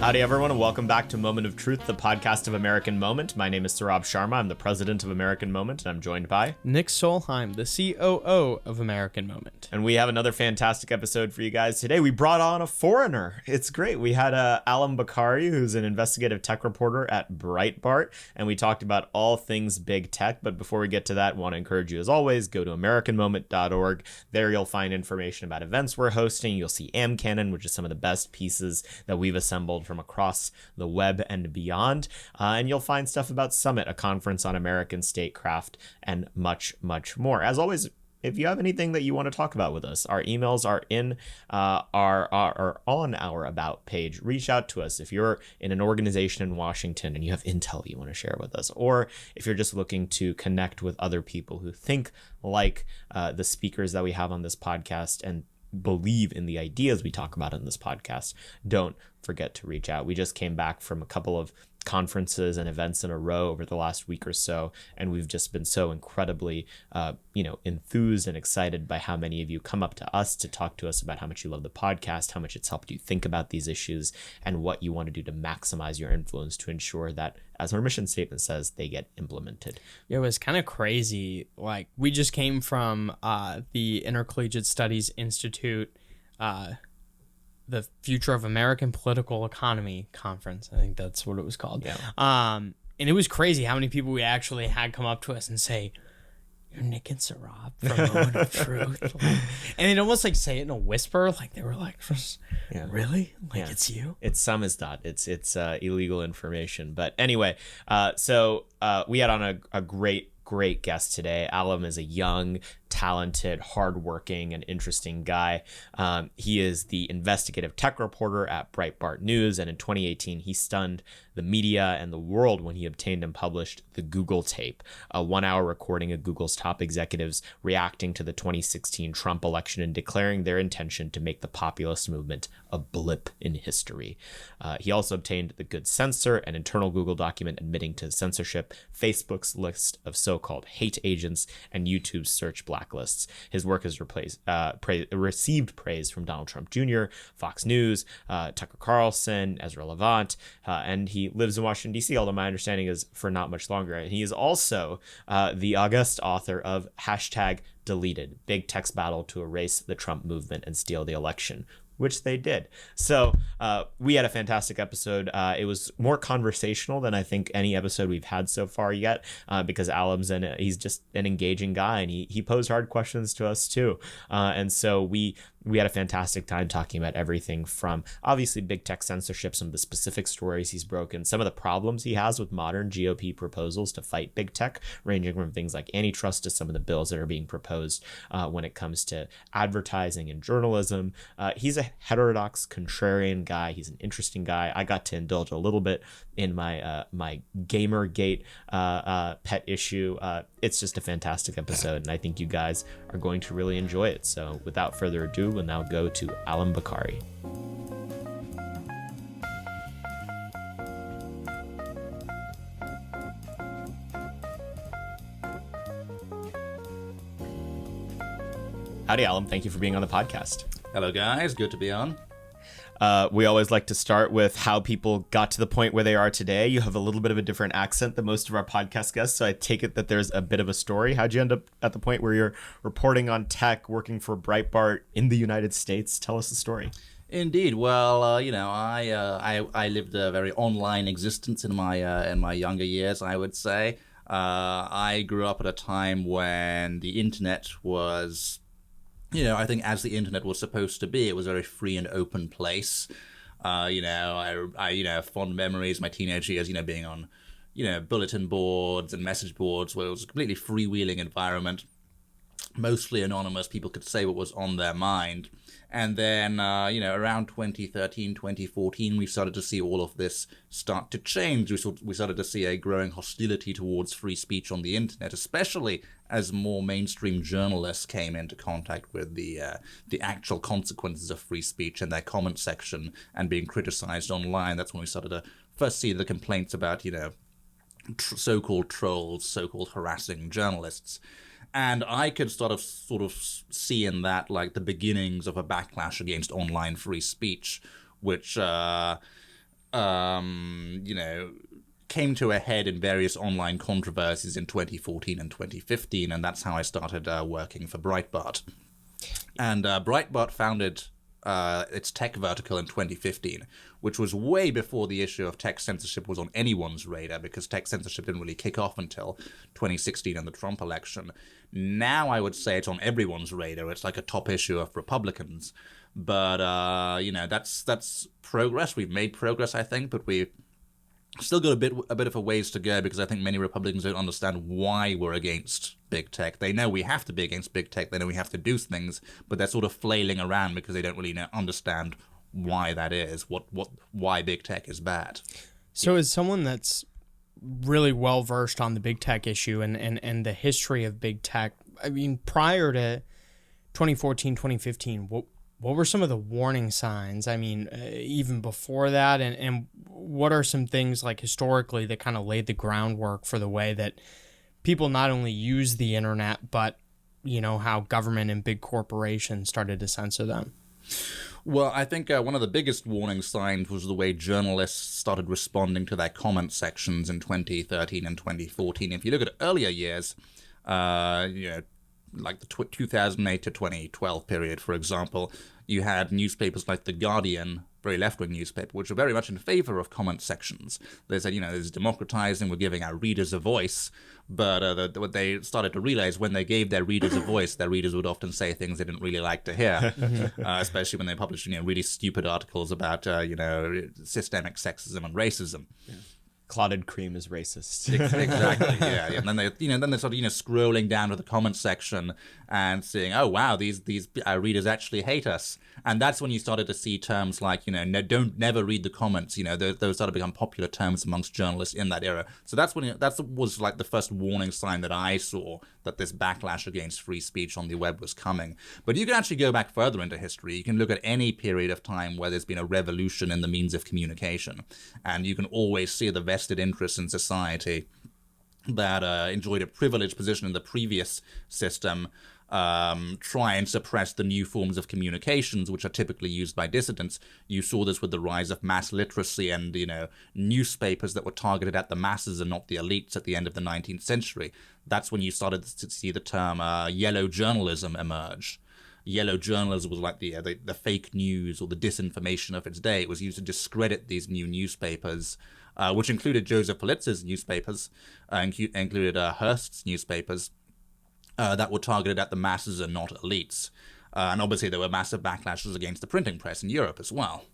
Howdy, everyone, and welcome back to Moment of Truth, the podcast of American Moment. My name is Saurabh Sharma. I'm the president of American Moment, and I'm joined by Nick Solheim, the COO of American Moment. And we have another fantastic episode for you guys today. We brought on a foreigner. It's great. We had Allum Bokhari, who's an investigative tech reporter at Breitbart, and we talked about all things big tech. But before we get to that, I want to encourage you, as always, go to AmericanMoment.org. There you'll find information about events we're hosting. You'll see AmCanon, which is some of the best pieces that we've assembled from across the web and beyond. And you'll find stuff about Summit, a conference on American statecraft, and much, much more. As always, if you have anything that you want to talk about with us, our emails are in are on our About page. Reach out to us if you're in an organization in Washington and you have intel you want to share with us, or if you're just looking to connect with other people who think like the speakers that we have on this podcast and believe in the ideas we talk about in this podcast. Don't forget to reach out. We just came back from a couple of conferences and events in a row over the last week or so, and we've just been so incredibly enthused and excited by how many of you come up to us to talk to us about how much you love the podcast, how much it's helped you think about these issues, and what you want to do to maximize your influence to ensure that, as our mission statement says, they get implemented. Yeah, it was kind of crazy. Like, we just came from the Intercollegiate Studies Institute the Future of American Political Economy conference. I think that's what it was called. Yeah. And it was crazy how many people we actually had come up to us and say, "You're Nick and Saurabh from Moment of Truth." And they'd almost like say it in a whisper, like they were like, "Really? Like it's you?" It's samizdat. It's illegal information. But anyway, so we had on a great guest today. Allum is a young, talented, hardworking, and interesting guy. He is the investigative tech reporter at Breitbart News, and in 2018, he stunned the media and the world when he obtained and published the Google tape, a 1-hour recording of Google's top executives reacting to the 2016 Trump election and declaring their intention to make the populist movement a blip in history. He also obtained the Good Censor, an internal Google document admitting to censorship, Facebook's list of so-called hate agents, and YouTube's search blacklists. His work has received praise from Donald Trump Jr., Fox News, Tucker Carlson, Ezra Levant, and he lives in Washington, D.C., although my understanding is for not much longer. And he is also the august author of #Deleted, Big Tech's Battle to Erase the Trump Movement and Steal the Election, which they did. So we had a fantastic episode. It was more conversational than I think any episode we've had so far yet, because Allum's he's just an engaging guy, and he posed hard questions to us too. And so we had a fantastic time talking about everything from obviously big tech censorship, some of the specific stories he's broken, some of the problems he has with modern GOP proposals to fight big tech, ranging from things like Antitrust to some of the bills that are being proposed when it comes to advertising and journalism. He's a heterodox, contrarian guy. He's an interesting guy. I got to indulge a little bit in my my Gamergate pet issue. It's just a fantastic episode, and I think you guys are going to really enjoy it. So without further ado, we'll now go to Allum Bokhari. Howdy, Allum. Thank you for being on the podcast. Hello, guys. Good to be on. We always like to start with how people got to the point where they are today. You have a little bit of a different accent than most of our podcast guests, so I take it that there's a bit of a story. How'd you end up at the point where you're reporting on tech, working for Breitbart in the United States? Tell us the story. Indeed. Well, I lived a very online existence in my younger years, I would say. I grew up at a time when the internet was, I think as the internet was supposed to be, it was a very free and open place. I have fond memories, my teenage years, being on, bulletin boards and message boards, where it was a completely freewheeling environment, mostly anonymous. People could say what was on their mind. And then, around 2013, 2014, we started to see all of this start to change. We started to see a growing hostility towards free speech on the internet, especially as more mainstream journalists came into contact with the actual consequences of free speech and their comment section and being criticized online. That's when we started to first see the complaints about, so-called trolls, so-called harassing journalists. And I could sort of see in that like the beginnings of a backlash against online free speech, which came to a head in various online controversies in 2014 and 2015, and that's how I started working for Breitbart. And Breitbart founded its tech vertical in 2015, which was way before the issue of tech censorship was on anyone's radar, because tech censorship didn't really kick off until 2016 and the Trump election. Now I would say it's on everyone's radar. It's like a top issue of Republicans. But, that's progress. We've made progress, I think, but we've still got a bit of a ways to go, because I think many Republicans don't understand why we're against big tech. They know we have to be against big tech. They know we have to do things, but they're sort of flailing around because they don't really understand why that is, why big tech is bad. So as someone that's really well versed on the big tech issue and the history of big tech, I mean, prior to 2014, 2015, what were some of the warning signs? I mean, even before that, and what are some things like historically that kind of laid the groundwork for the way that people not only use the internet, but, how government and big corporations started to censor them? Well, I think one of the biggest warning signs was the way journalists started responding to their comment sections in 2013 and 2014. If you look at earlier years, like the 2008 to 2012 period, for example, you had newspapers like The Guardian, very left-wing newspaper, which were very much in favor of comment sections. They said, this is democratizing, we're giving our readers a voice. But what they started to realize, when they gave their readers a voice, their readers would often say things they didn't really like to hear, especially when they published, really stupid articles about, systemic sexism and racism. Yeah. Clotted cream is racist. Exactly. Yeah. And then they started scrolling down to the comment section and seeing, oh wow, these readers actually hate us. And that's when you started to see terms like, never read the comments. Those started to become popular terms amongst journalists in that era. So that was like the first warning sign that I saw that this backlash against free speech on the web was coming. But you can actually go back further into history. You can look at any period of time where there's been a revolution in the means of communication, and you can always see the vested interests in society that enjoyed a privileged position in the previous system try and suppress the new forms of communications, which are typically used by dissidents. You saw this with the rise of mass literacy and, newspapers that were targeted at the masses and not the elites at the end of the 19th century. That's when you started to see the term yellow journalism emerge. Yellow journalism was like the fake news or the disinformation of its day. It was used to discredit these new newspapers, which included Joseph Pulitzer's newspapers, included Hearst's newspapers, that were targeted at the masses and not elites. And obviously there were massive backlashes against the printing press in Europe as well.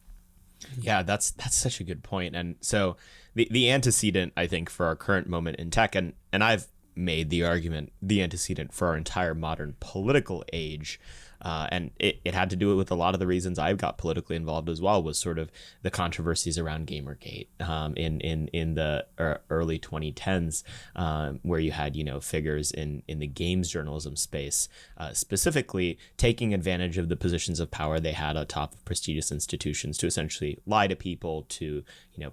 Yeah, that's such a good point. And so the antecedent, I think, for our current moment in tech, and I've made the argument, the antecedent for our entire modern political age, and it had to do with a lot of the reasons I got politically involved as well, was sort of the controversies around Gamergate in the early 2010s, where you had figures in the games journalism space specifically taking advantage of the positions of power they had atop of prestigious institutions to essentially lie to people, to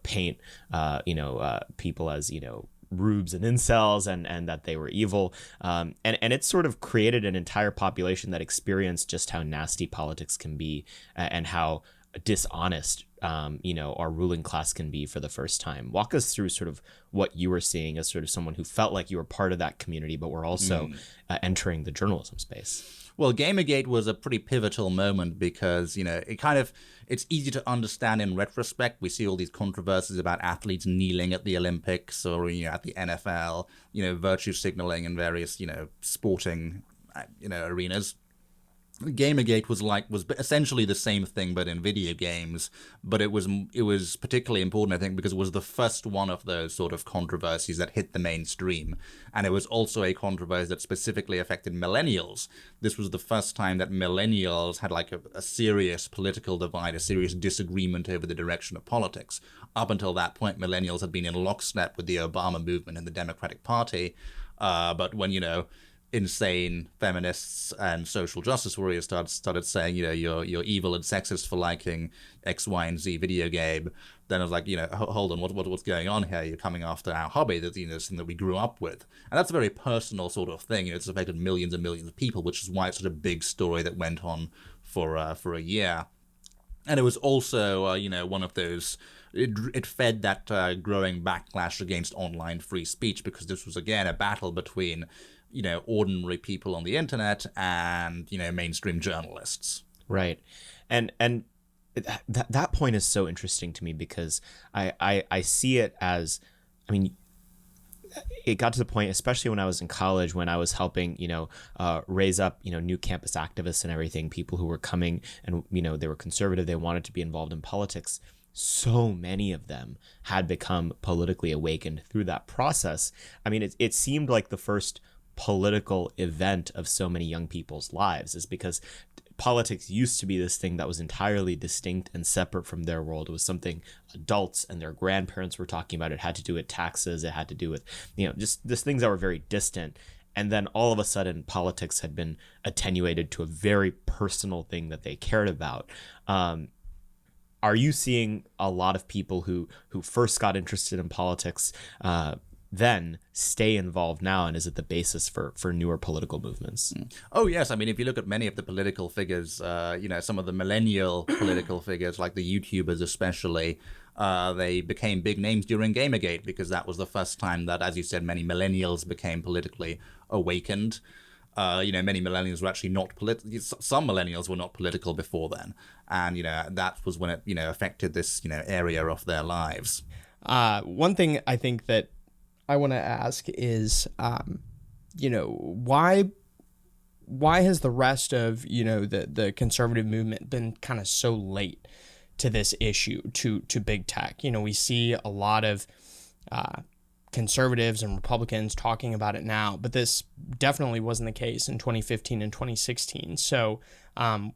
paint people as rubes and incels, and that they were evil, and it sort of created an entire population that experienced just how nasty politics can be, and how dishonest our ruling class can be for the first time. Walk us through sort of what you were seeing as sort of someone who felt like you were part of that community, but were also entering the journalism space. Well, Gamergate was a pretty pivotal moment because, it's easy to understand in retrospect. We see all these controversies about athletes kneeling at the Olympics or, at the NFL, virtue signaling in various, sporting, arenas. Gamergate was essentially the same thing, but in video games. But it was particularly important, I think, because it was the first one of those sort of controversies that hit the mainstream, and it was also a controversy that specifically affected millennials. This was the first time that millennials had like a serious political divide, a serious disagreement over the direction of politics. Up until that point, millennials had been in lockstep with the Obama movement and the Democratic Party, but when insane feminists and social justice warriors started saying, you're evil and sexist for liking X, Y, and Z video game, then I was like, hold on, what's going on here? You're coming after our hobby, that's something that we grew up with. And that's a very personal sort of thing. It's affected millions and millions of people, which is why it's such a big story that went on for a year. And it was also, one of those. It fed that growing backlash against online free speech, because this was again a battle between, ordinary people on the internet and mainstream journalists. Right, and that point is so interesting to me, because I see it as, I mean, it got to the point, especially when I was in college, when I was helping, raise up, new campus activists and everything, people who were coming and, they were conservative, they wanted to be involved in politics. So many of them had become politically awakened through that process. I mean, it seemed like the first political event of so many young people's lives, is because politics used to be this thing that was entirely distinct and separate from their world. It was something adults and their grandparents were talking about. It had to do with taxes. It had to do with, just things that were very distant. And then all of a sudden, politics had been attenuated to a very personal thing that they cared about. Are you seeing a lot of people who first got interested in politics then stay involved now, and is it the basis for newer political movements? Oh, yes. I mean, if you look at many of the political figures, some of the millennial political figures, like the YouTubers especially, they became big names during Gamergate, because that was the first time that, as you said, many millennials became politically awakened. Many millennials were actually not political. Some millennials were not political before then. And, that was when it, affected this, area of their lives. One thing I think that I want to ask is, why has the rest of, the conservative movement been kind of so late to this issue, to big tech? We see a lot of conservatives and Republicans talking about it now, but this definitely wasn't the case in 2015 and 2016. So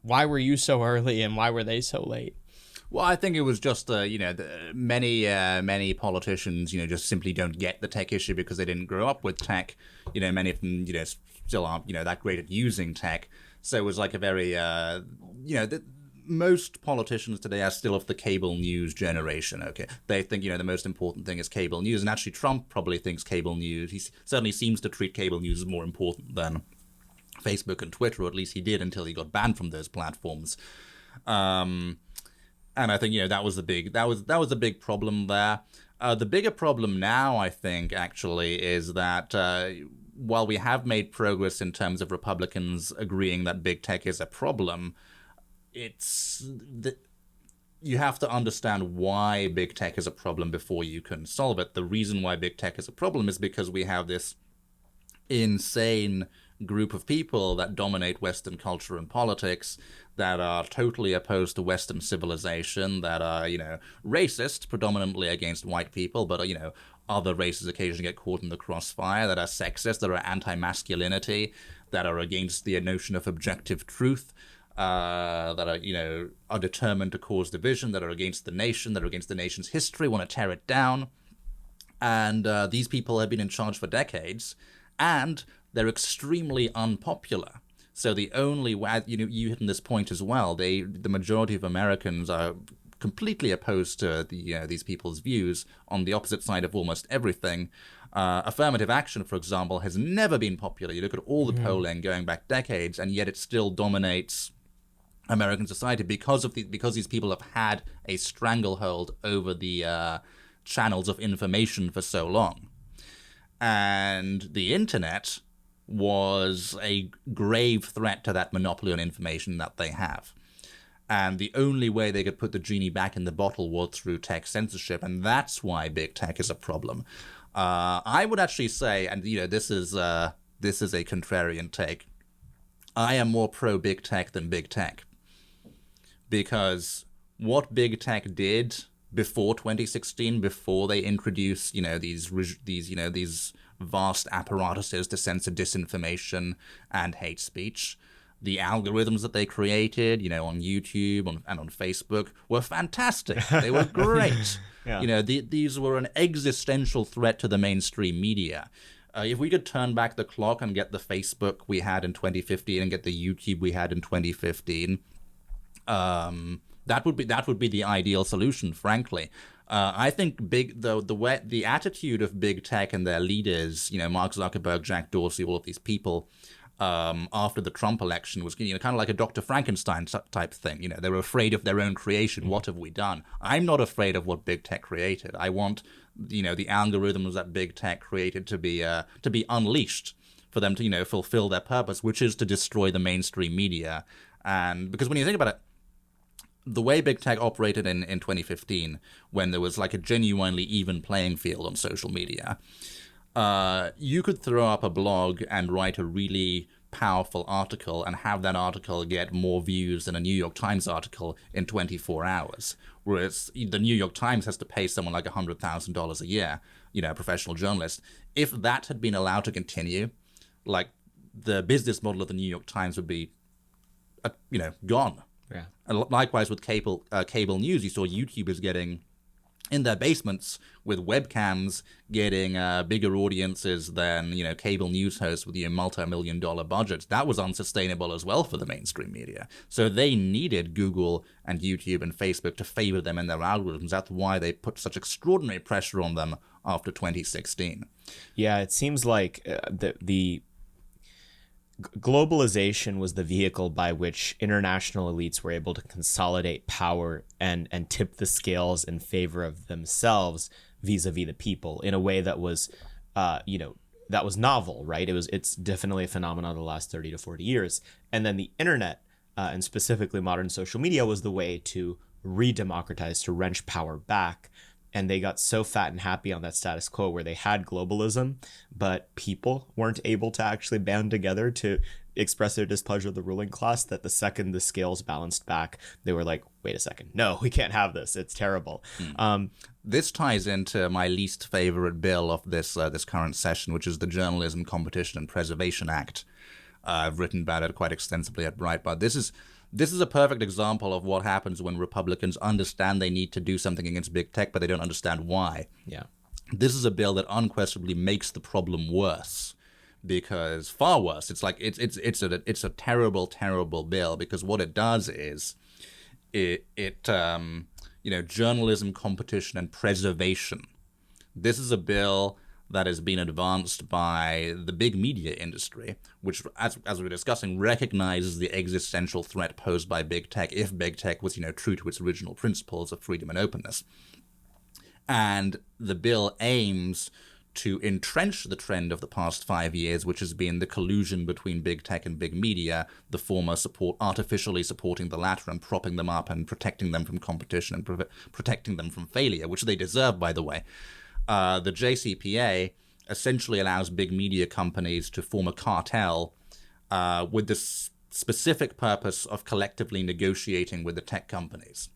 why were you so early, and why were they so late? Well, I think it was just, many politicians, just simply don't get the tech issue because they didn't grow up with tech. Many of them, still aren't, that great at using tech. So it was like a very, most politicians today are still of the cable news generation, okay? They think, the most important thing is cable news. And actually, Trump probably thinks cable news. He certainly seems to treat cable news as more important than Facebook and Twitter, or at least he did until he got banned from those platforms. And I think, that was the big problem there. The bigger problem now, I think, actually, is that while we have made progress in terms of Republicans agreeing that big tech is a problem, you have to understand why big tech is a problem before you can solve it. The reason why big tech is a problem is because we have this insane group of people that dominate Western culture and politics, that are totally opposed to Western civilization, that are, racist, predominantly against white people, but, other races occasionally get caught in the crossfire, that are sexist, that are anti-masculinity, that are against the notion of objective truth, that are determined to cause division, that are against the nation, that are against the nation's history, want to tear it down. And these people have been in charge for decades, and they're extremely unpopular. So the only way, you hit on this point as well, the majority of Americans are completely opposed to these people's views on the opposite side of almost everything. Affirmative action, for example, has never been popular. You look at all the polling going back decades, and yet it still dominates American society because these people have had a stranglehold over the channels of information for so long. And the internet was a grave threat to that monopoly on information that they have. And the only way they could put the genie back in the bottle was through tech censorship, and that's why big tech is a problem. I would actually say, and this is a contrarian take, I am more pro big tech than big tech, because what big tech did before 2016, before they introduced these vast apparatuses to censor disinformation and hate speech, the algorithms that they created, on YouTube and on Facebook were fantastic. They were great. Yeah. These were an existential threat to the mainstream media. If we could turn back the clock and get the Facebook we had in 2015 and get the YouTube we had in 2015, that would be the ideal solution, frankly. I think the attitude of big tech and their leaders, Mark Zuckerberg, Jack Dorsey, all of these people, after the Trump election was, kind of like a Dr. Frankenstein type thing. They were afraid of their own creation. What have we done? I'm not afraid of what big tech created. I want, the algorithms that big tech created to be unleashed for them to, fulfill their purpose, which is to destroy the mainstream media. And because when you think about it, the way big tech operated in 2015, when there was like a genuinely even playing field on social media, you could throw up a blog and write a really powerful article and have that article get more views than a New York Times article in 24 hours. Whereas the New York Times has to pay someone like $100,000 a year, a professional journalist. If that had been allowed to continue, like the business model of the New York Times would be, gone. Yeah. And likewise with cable news, you saw YouTubers getting in their basements with webcams, getting bigger audiences than cable news hosts with multi-million-dollar budgets. That was unsustainable as well for the mainstream media. So they needed Google and YouTube and Facebook to favor them in their algorithms. That's why they put such extraordinary pressure on them after 2016. Yeah, it seems like the globalization was the vehicle by which international elites were able to consolidate power and tip the scales in favor of themselves vis-a-vis the people in a way that was, that was novel, right? It's definitely a phenomenon of the last 30 to 40 years. And then the internet, and specifically modern social media, was the way to re-democratize, to wrench power back. And they got so fat and happy on that status quo where they had globalism, but people weren't able to actually band together to express their displeasure of the ruling class, that the second the scales balanced back, they were like, wait a second, no, we can't have this. It's terrible. This ties into my least favorite bill of this current session, which is the Journalism, Competition and Preservation Act. I've written about it quite extensively at Breitbart. This is a perfect example of what happens when Republicans understand they need to do something against big tech, but they don't understand why. Yeah. This is a bill that unquestionably makes the problem worse, because far worse. It's like it's a terrible, terrible bill, because what it does is journalism, competition, and preservation. This is a bill that has been advanced by the big media industry, which, as we were discussing, recognizes the existential threat posed by big tech if big tech was, true to its original principles of freedom and openness. And the bill aims to entrench the trend of the past 5 years, which has been the collusion between big tech and big media, the former artificially supporting the latter and propping them up and protecting them from competition and protecting them from failure, which they deserve, by the way. The JCPA essentially allows big media companies to form a cartel with the specific purpose of collectively negotiating with the tech companies.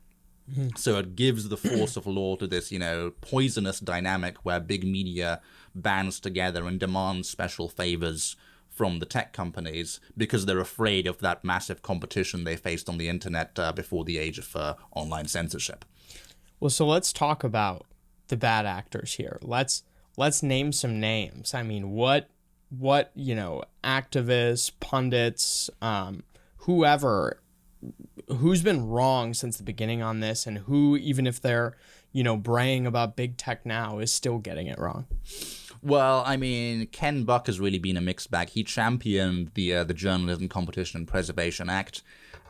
Mm-hmm. So it gives the force of law to this, poisonous dynamic where big media bands together and demands special favors from the tech companies because they're afraid of that massive competition they faced on the internet before the age of online censorship. Well, so let's talk about the bad actors here. Let's name some names. I mean, what activists, pundits, whoever, who's been wrong since the beginning on this, and who, even if they're braying about big tech now, is still getting it wrong? Well, I mean, Ken Buck has really been a mixed bag. He championed the Journalism, Competition and Preservation Act.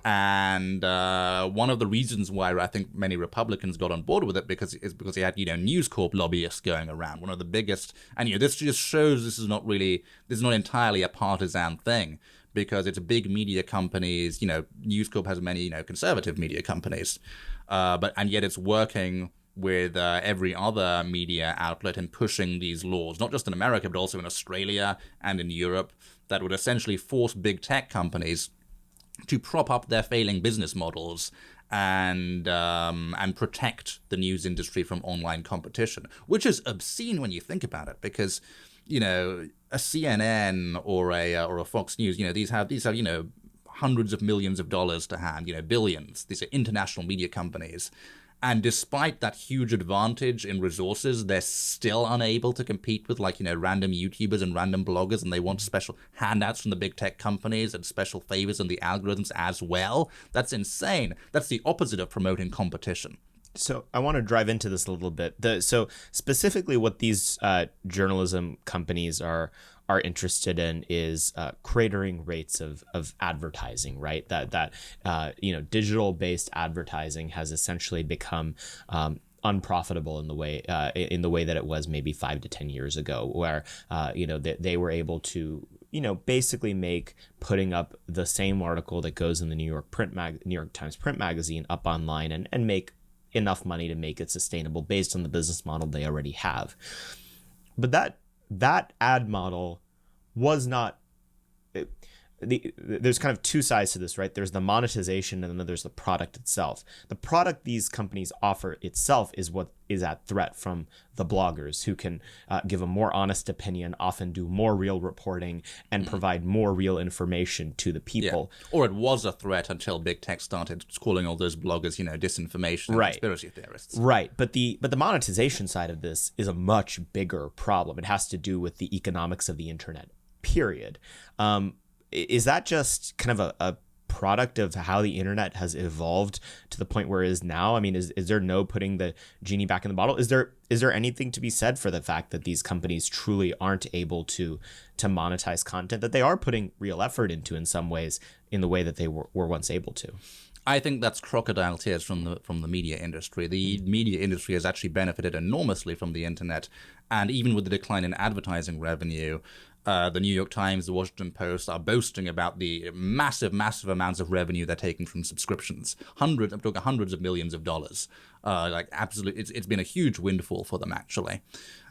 And one of the reasons why I think many Republicans got on board with it because he had News Corp lobbyists going around. One of the biggest, and this just shows this is not entirely a partisan thing, because it's big media companies. News Corp has many conservative media companies, and yet it's working with every other media outlet and pushing these laws, not just in America but also in Australia and in Europe, that would essentially force big tech companies to prop up their failing business models and protect the news industry from online competition, which is obscene when you think about it, because a CNN or a Fox News, these have hundreds of millions of dollars to hand, billions. These are international media companies. And despite that huge advantage in resources, they're still unable to compete with random YouTubers and random bloggers, and they want special handouts from the big tech companies and special favors in the algorithms as well. That's insane. That's the opposite of promoting competition. So I want to drive into this a little bit. So specifically what these journalism companies are are interested in is cratering rates of advertising, right? That digital based advertising has essentially become unprofitable in the way that it was maybe 5 to 10 years ago, where they were able to basically make putting up the same article that goes in the New York Times print magazine up online and make enough money to make it sustainable based on the business model they already have. But that ad model was not. There's kind of two sides to this, right? There's the monetization, and then there's the product itself. The product these companies offer itself is what is at threat from the bloggers, who can give a more honest opinion, often do more real reporting, and provide more real information to the people. Yeah. Or it was a threat until big tech started calling all those bloggers, disinformation and conspiracy theorists. Right. But the monetization side of this is a much bigger problem. It has to do with the economics of the internet, period. Is that just kind of a product of how the internet has evolved to the point where it is now? I mean, is there no putting the genie back in the bottle? Is there anything to be said for the fact that these companies truly aren't able to monetize content that they are putting real effort into in some ways, in the way that they were once able to? I think that's crocodile tears from the media industry. The media industry has actually benefited enormously from the internet, and even with the decline in advertising revenue, the New York Times, the Washington Post are boasting about the massive amounts of revenue they're taking from subscriptions. I'm talking hundreds of millions of dollars. Absolutely, it's been a huge windfall for them, actually.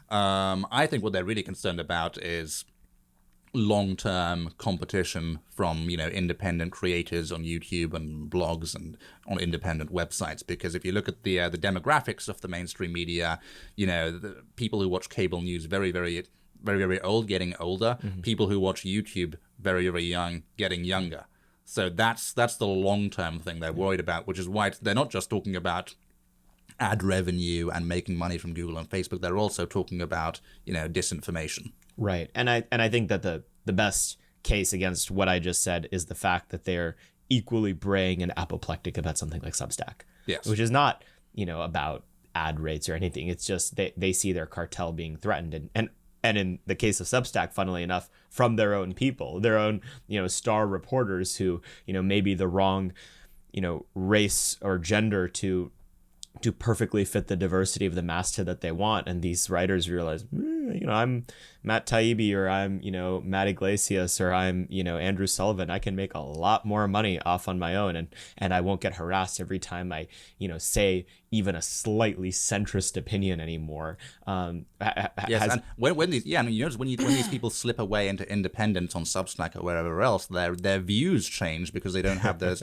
I think what they're really concerned about is long-term competition from independent creators on YouTube and blogs and on independent websites. Because if you look at the demographics of the mainstream media, the people who watch cable news very, very old, getting older. Mm-hmm. People who watch YouTube very, very young, getting younger. So that's the long-term thing they're worried about, which is why they're not just talking about ad revenue and making money from Google and Facebook. They're also talking about disinformation. Right. And I think that the best case against what I just said is the fact that they're equally braying and apoplectic about something like Substack. Yes. Which is not, about ad rates or anything. It's just they see their cartel being threatened. And in the case of Substack, funnily enough, from their own people, their own, star reporters who, may be the wrong, race or gender to perfectly fit the diversity of the masthead that they want. And these writers realize, I'm Matt Taibbi, or I'm, Matt Iglesias, or I'm, Andrew Sullivan. I can make a lot more money off on my own, and I won't get harassed every time I, say even a slightly centrist opinion anymore. Yes, and when these, when these people slip away into independence on Substack or wherever else, their views change because they don't have those,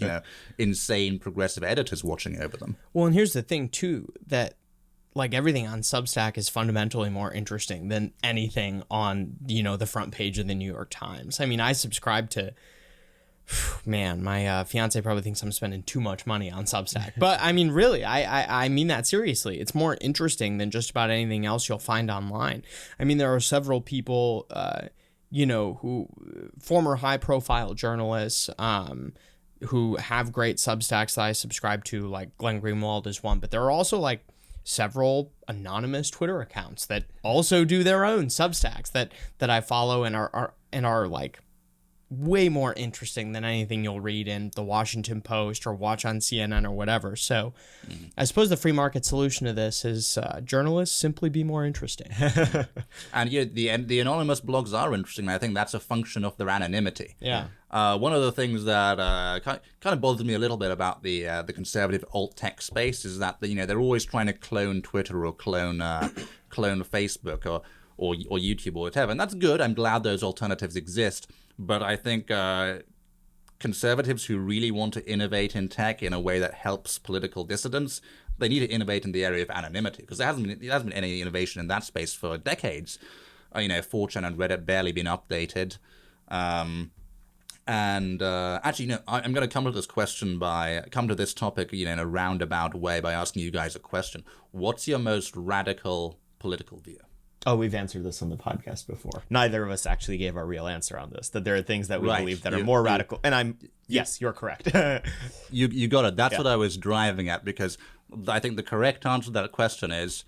insane progressive editors watching over them. Well, and here's the thing too, that like everything on Substack is fundamentally more interesting than anything on, the front page of the New York Times. I mean, I subscribe to, man, my fiance probably thinks I'm spending too much money on Substack. But I mean, really, I mean that seriously. It's more interesting than just about anything else you'll find online. I mean, there are several people, who former high profile journalists, who have great Substacks that I subscribe to, like Glenn Greenwald is one, but there are also like several anonymous Twitter accounts that also do their own Substacks that I follow and are like way more interesting than anything you'll read in the Washington Post or watch on CNN or whatever. So I suppose the free market solution to this is journalists simply be more interesting. And the anonymous blogs are interesting. I think that's a function of their anonymity. Yeah. One of the things that kind of bothers me a little bit about the conservative alt tech space is that they're always trying to clone Twitter or clone Facebook or YouTube or whatever, and that's good. I'm glad those alternatives exist. But I think conservatives who really want to innovate in tech in a way that helps political dissidents, they need to innovate in the area of anonymity, because there hasn't been any innovation in that space for decades. 4chan and Reddit barely been updated. Actually, I'm going to come to this topic, in a roundabout way by asking you guys a question. What's your most radical political view? Oh, we've answered this on the podcast before. Neither of us actually gave our real answer on this, that there are things that we believe that are more radical. And yes, you're correct. You got it. That's what I was driving at, because I think the correct answer to that question is,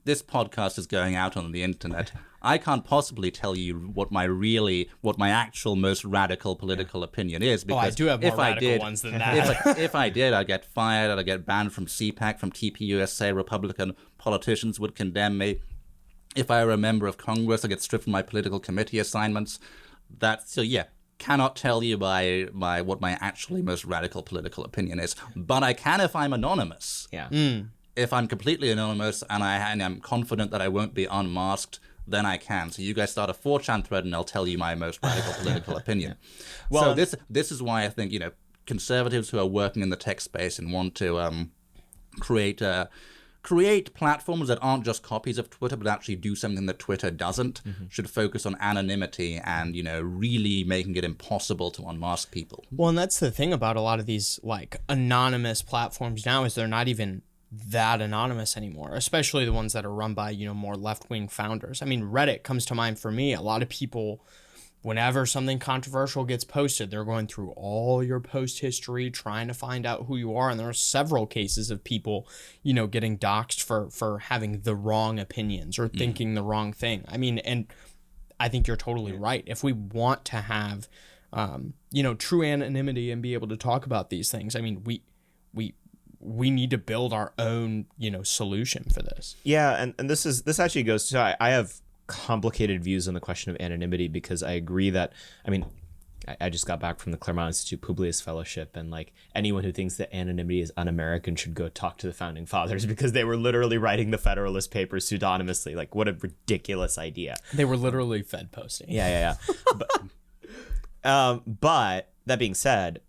this podcast is going out on the internet. I can't possibly tell you what my actual most radical political opinion is. Because I do have more radical ones than that. If I did, I'd get fired, I'd get banned from CPAC, from TPUSA. Republican politicians would condemn me. If I were a member of Congress, I'd get stripped from my political committee assignments. Cannot tell you by what my actually most radical political opinion is. But I can if I'm anonymous. Yeah. If I'm completely anonymous and I'm confident that I won't be unmasked, then I can. So you guys start a 4chan thread and I'll tell you my most radical political opinion. Well, so this is why I think, conservatives who are working in the tech space and want to create platforms that aren't just copies of Twitter, but actually do something that Twitter doesn't, should focus on anonymity and, really making it impossible to unmask people. Well, and that's the thing about a lot of these like anonymous platforms now is they're not even that anonymous anymore, especially the ones that are run by, more left-wing founders. I mean, Reddit comes to mind for me. A lot of people, whenever something controversial gets posted, they're going through all your post history, trying to find out who you are. And there are several cases of people, getting doxxed for having the wrong opinions or thinking the wrong thing. I mean, and I think you're totally right. If we want to have, true anonymity and be able to talk about these things, I mean, we need to build our own, solution for this. Yeah, and this actually goes to I have complicated views on the question of anonymity because I agree that I just got back from the Claremont Institute Publius Fellowship, and like anyone who thinks that anonymity is un-American should go talk to the founding fathers because they were literally writing the Federalist Papers pseudonymously. Like, what a ridiculous idea. They were literally Fed posting. Yeah. But that being said,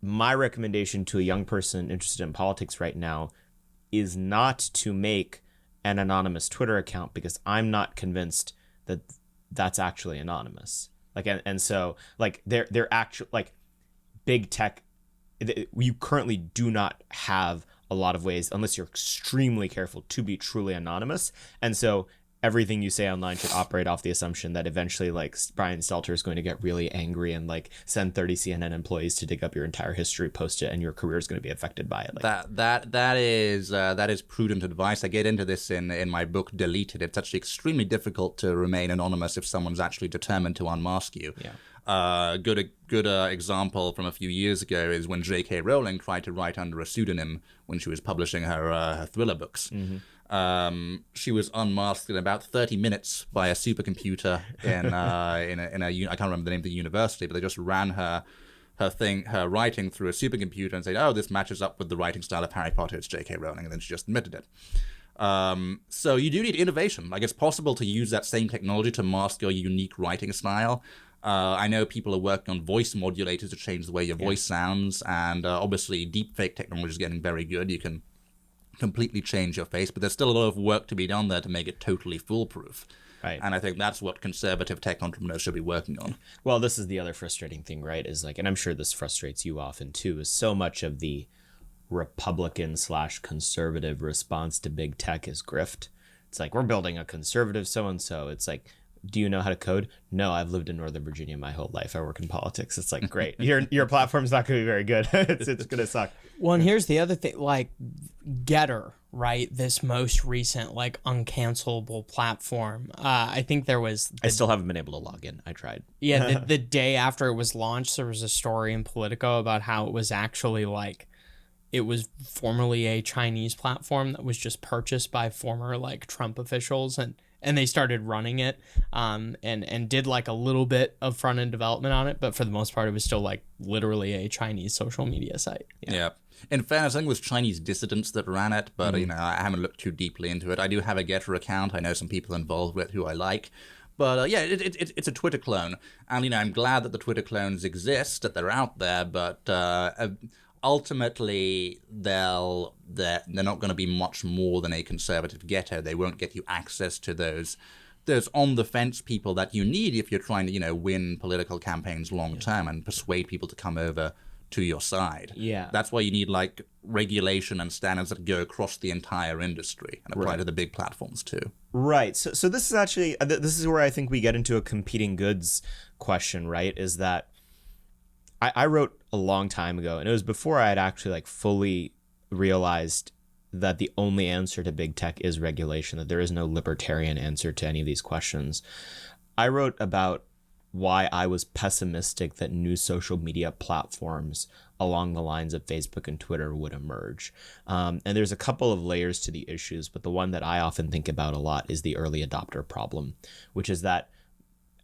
my recommendation to a young person interested in politics right now is not to make an anonymous Twitter account because I'm not convinced that that's actually anonymous. Like, and so like they're actually like big tech. You currently do not have a lot of ways, unless you're extremely careful, to be truly anonymous. And so everything you say online should operate off the assumption that eventually like Brian Stelter is going to get really angry and like send 30 CNN employees to dig up your entire history, post it, and your career is going to be affected by it. Like, that is prudent advice. I get into this in my book Deleted. It's actually extremely difficult to remain anonymous if someone's actually determined to unmask you. Yeah. Good example from a few years ago is when J.K. Rowling tried to write under a pseudonym when she was publishing her thriller books. She was unmasked in about 30 minutes by a supercomputer in I can't remember the name of the university, but they just ran her writing through a supercomputer and said, "Oh, this matches up with the writing style of Harry Potter. It's J.K. Rowling," and then she just admitted it. So you do need innovation. Like, it's possible to use that same technology to mask your unique writing style. I know people are working on voice modulators to change the way your voice sounds, and obviously deepfake technology is getting very good. You can completely change your face, but there's still a lot of work to be done there to make it totally foolproof. Right. And I think that's what conservative tech entrepreneurs should be working on. Well, this is the other frustrating thing, right? Is like, and I'm sure this frustrates you often too, is so much of the Republican/conservative response to big tech is grift. It's like, we're building a conservative so-and-so. It's like, do you know how to code? No, I've lived in Northern Virginia my whole life. I work in politics. It's like, great. Your platform's not going to be very good. It's going to suck. Well, and here's the other thing, like Getter, right? This most recent, like, uncancelable platform. I think there was... I still haven't been able to log in. I tried. Yeah, the day after it was launched, there was a story in Politico about how it was actually, like, it was formerly a Chinese platform that was just purchased by former, like, Trump officials, and they started running it and did like a little bit of front end development on it, but for the most part it was still like literally a Chinese social media site. Yeah. In fairness, I think it was Chinese dissidents that ran it, but I haven't looked too deeply into it. I do have a Getter account. I know some people involved with who I like. But it's a Twitter clone, and I'm glad that the Twitter clones exist, that they're out there. But ultimately, they're not going to be much more than a conservative Getter. They won't get you access to those on-the-fence people that you need if you're trying to, win political campaigns long-term and persuade people to come over to your side. Yeah. That's why you need, like, regulation and standards that go across the entire industry and apply to the big platforms, too. Right. So this is actually, this is where I think we get into a competing goods question, right? Is that I wrote a long time ago, and it was before I had actually like fully realized that the only answer to big tech is regulation, that there is no libertarian answer to any of these questions. I wrote about why I was pessimistic that new social media platforms along the lines of Facebook and Twitter would emerge. And there's a couple of layers to the issues, but the one that I often think about a lot is the early adopter problem, which is that,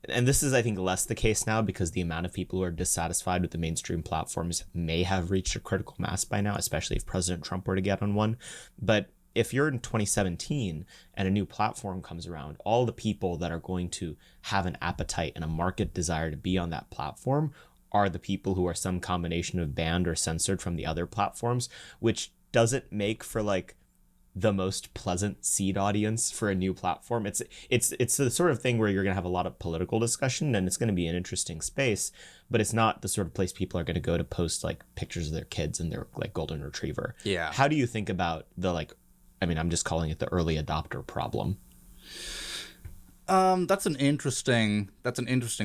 and this is, I think, less the case now because the amount of people who are dissatisfied with the mainstream platforms may have reached a critical mass by now, especially if President Trump were to get on one. But if you're in 2017 and a new platform comes around, all the people that are going to have an appetite and a market desire to be on that platform are the people who are some combination of banned or censored from the other platforms, which doesn't make for like the most pleasant seed audience for a new platform. It's the sort of thing where you're going to have a lot of political discussion and it's going to be an interesting space, but it's not the sort of place people are going to go to post like pictures of their kids and their like golden retriever. Yeah. How do you think about the I'm just calling it the early adopter problem. That's an interesting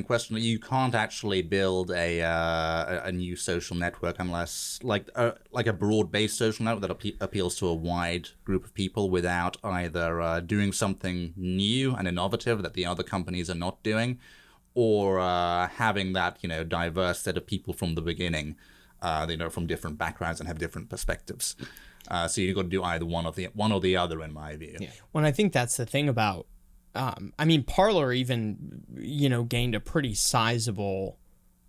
question. You can't actually build a new social network unless like a broad-based social network that appeals to a wide group of people without either doing something new and innovative that the other companies are not doing, or having that diverse set of people from the beginning, from different backgrounds and have different perspectives. So you've got to do either one or the other, in my view. Yeah. Well, I think that's the thing about, Parler even, gained a pretty sizable,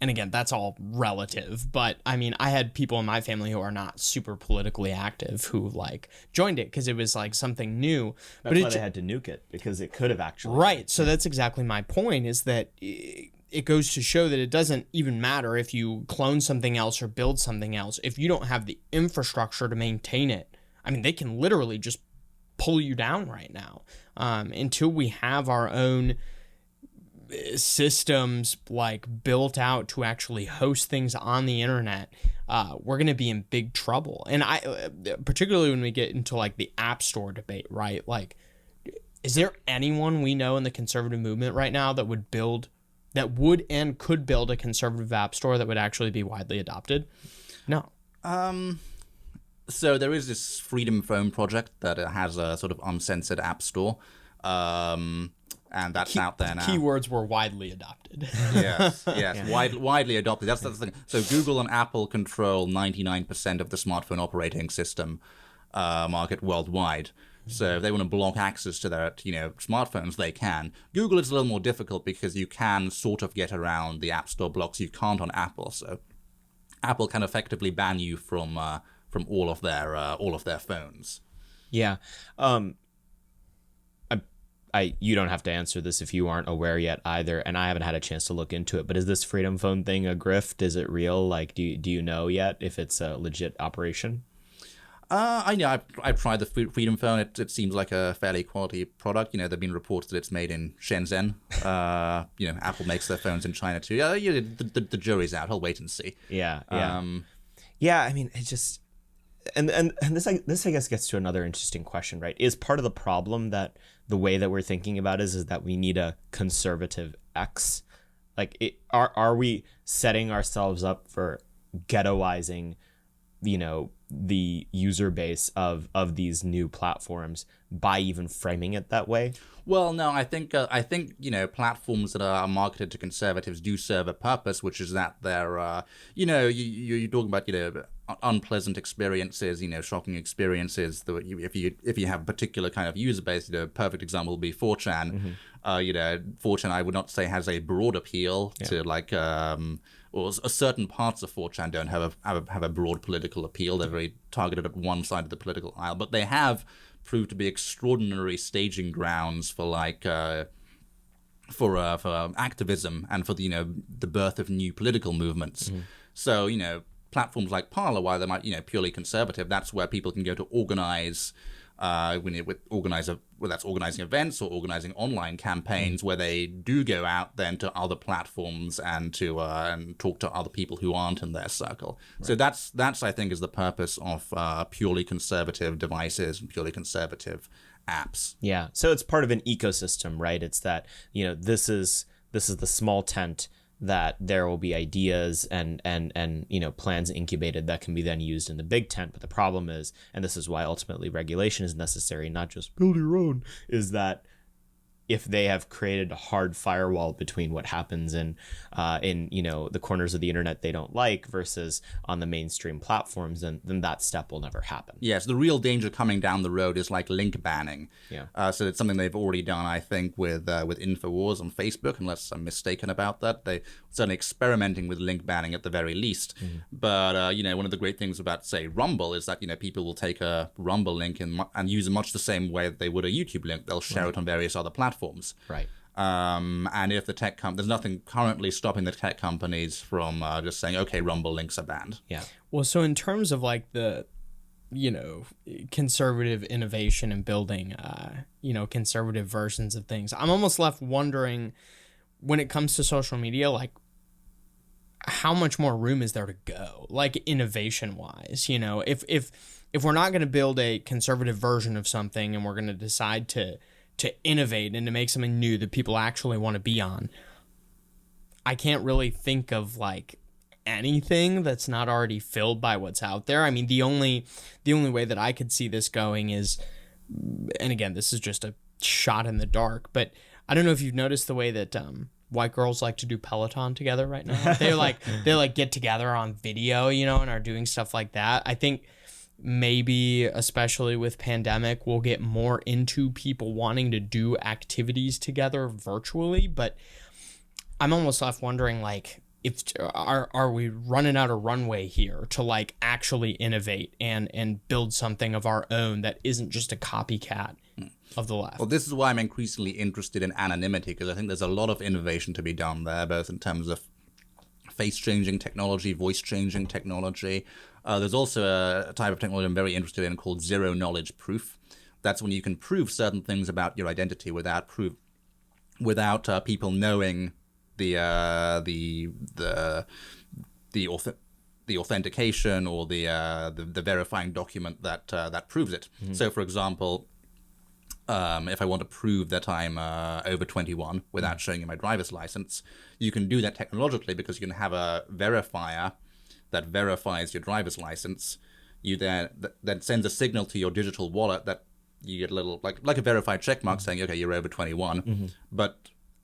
and again, that's all relative, but I had people in my family who are not super politically active who joined it because it was something new. That's why they had to nuke it, because it could have actually. Right. So that's exactly my point, is that it goes to show that it doesn't even matter if you clone something else or build something else. If you don't have the infrastructure to maintain it, they can literally just pull you down right now. Until we have our own systems built out to actually host things on the internet, we're going to be in big trouble. And particularly when we get into the App Store debate, right? Is there anyone we know in the conservative movement right now that would and could build a conservative app store that would actually be widely adopted? No. So there is this Freedom Phone project that has a sort of uncensored app store, and that's out there now. Keywords were widely adopted. Yes, yeah. Widely adopted. That's the thing. So Google and Apple control 99% of the smartphone operating system market worldwide. So if they want to block access to their, smartphones, they can. Google is a little more difficult because you can sort of get around the App Store blocks. You can't on Apple. So Apple can effectively ban you from all of their phones. Yeah. You don't have to answer this if you aren't aware yet either, and I haven't had a chance to look into it. But is this Freedom Phone thing a grift? Is it real? Do you know yet if it's a legit operation? I know. I've tried the Freedom Phone. It seems like a fairly quality product. There've been reports that it's made in Shenzhen. Apple makes their phones in China too. Yeah, the jury's out. I'll wait and see. Yeah. It's just, and this I guess gets to another interesting question, right? Is part of the problem that the way that we're thinking about is that we need a conservative X? Are we setting ourselves up for ghettoizing, the user base of these new platforms by even framing it that way? Well, no, I think platforms that are marketed to conservatives do serve a purpose, which is that they're you're talking about unpleasant experiences, shocking experiences. If you have a particular kind of user base, perfect example would be 4chan. Mm-hmm. 4chan I would not say has a broad appeal to or certain parts of 4chan don't have a broad political appeal. They're very targeted at one side of the political aisle, but they have proved to be extraordinary staging grounds for for activism and for the birth of new political movements. Mm-hmm. So platforms like Parler, while they might purely conservative, that's where people can go to organize. Whether that's organizing events or organizing online campaigns, where they do go out then to other platforms and to and talk to other people who aren't in their circle. Right. So that's I think is the purpose of purely conservative devices and purely conservative apps. Yeah. So it's part of an ecosystem, right? It's that this is the small tent that there will be ideas and plans incubated that can be then used in the big tent. But the problem is, and this is why ultimately regulation is necessary, not just build your own, is that if they have created a hard firewall between what happens in the corners of the internet they don't like versus on the mainstream platforms, then that step will never happen. Yes, the real danger coming down the road is like link banning. Yeah. So it's something they've already done, I think, with Infowars on Facebook, unless I'm mistaken about that. They're certainly experimenting with link banning at the very least. Mm-hmm. But one of the great things about, say, Rumble is that people will take a Rumble link and use it much the same way that they would a YouTube link. They'll share it on various other platforms. Right. And if the there's nothing currently stopping the tech companies from just saying, okay, Rumble links are banned. Yeah. Well, so in terms of like the, conservative innovation and building, conservative versions of things, I'm almost left wondering when it comes to social media, like how much more room is there to go, like innovation wise, if we're not going to build a conservative version of something and we're going to decide to innovate and to make something new that people actually want to be on, I can't really think of like anything that's not already filled by what's out there. I mean, the only way that I could see this going is, and again, this is just a shot in the dark, but I don't know if you've noticed the way that white girls like to do Peloton together right now. they get together on video, and are doing stuff like that. I think maybe especially with pandemic, we'll get more into people wanting to do activities together virtually, but I'm almost left wondering, like, if are we running out of runway here to like actually innovate and build something of our own that isn't just a copycat of the left? Well, this is why I'm increasingly interested in anonymity, because I think there's a lot of innovation to be done there, both in terms of face-changing technology, voice-changing technology. There's also a type of technology I'm very interested in called zero-knowledge proof. That's when you can prove certain things about your identity without people knowing the authentication or the verifying document that proves it. Mm-hmm. So, for example, if I want to prove that I'm over 21 without showing you my driver's license, you can do that technologically because you can have a verifier that verifies your driver's license. You then sends a signal to your digital wallet that you get a little like a verified check mark saying, okay, you're over 21, but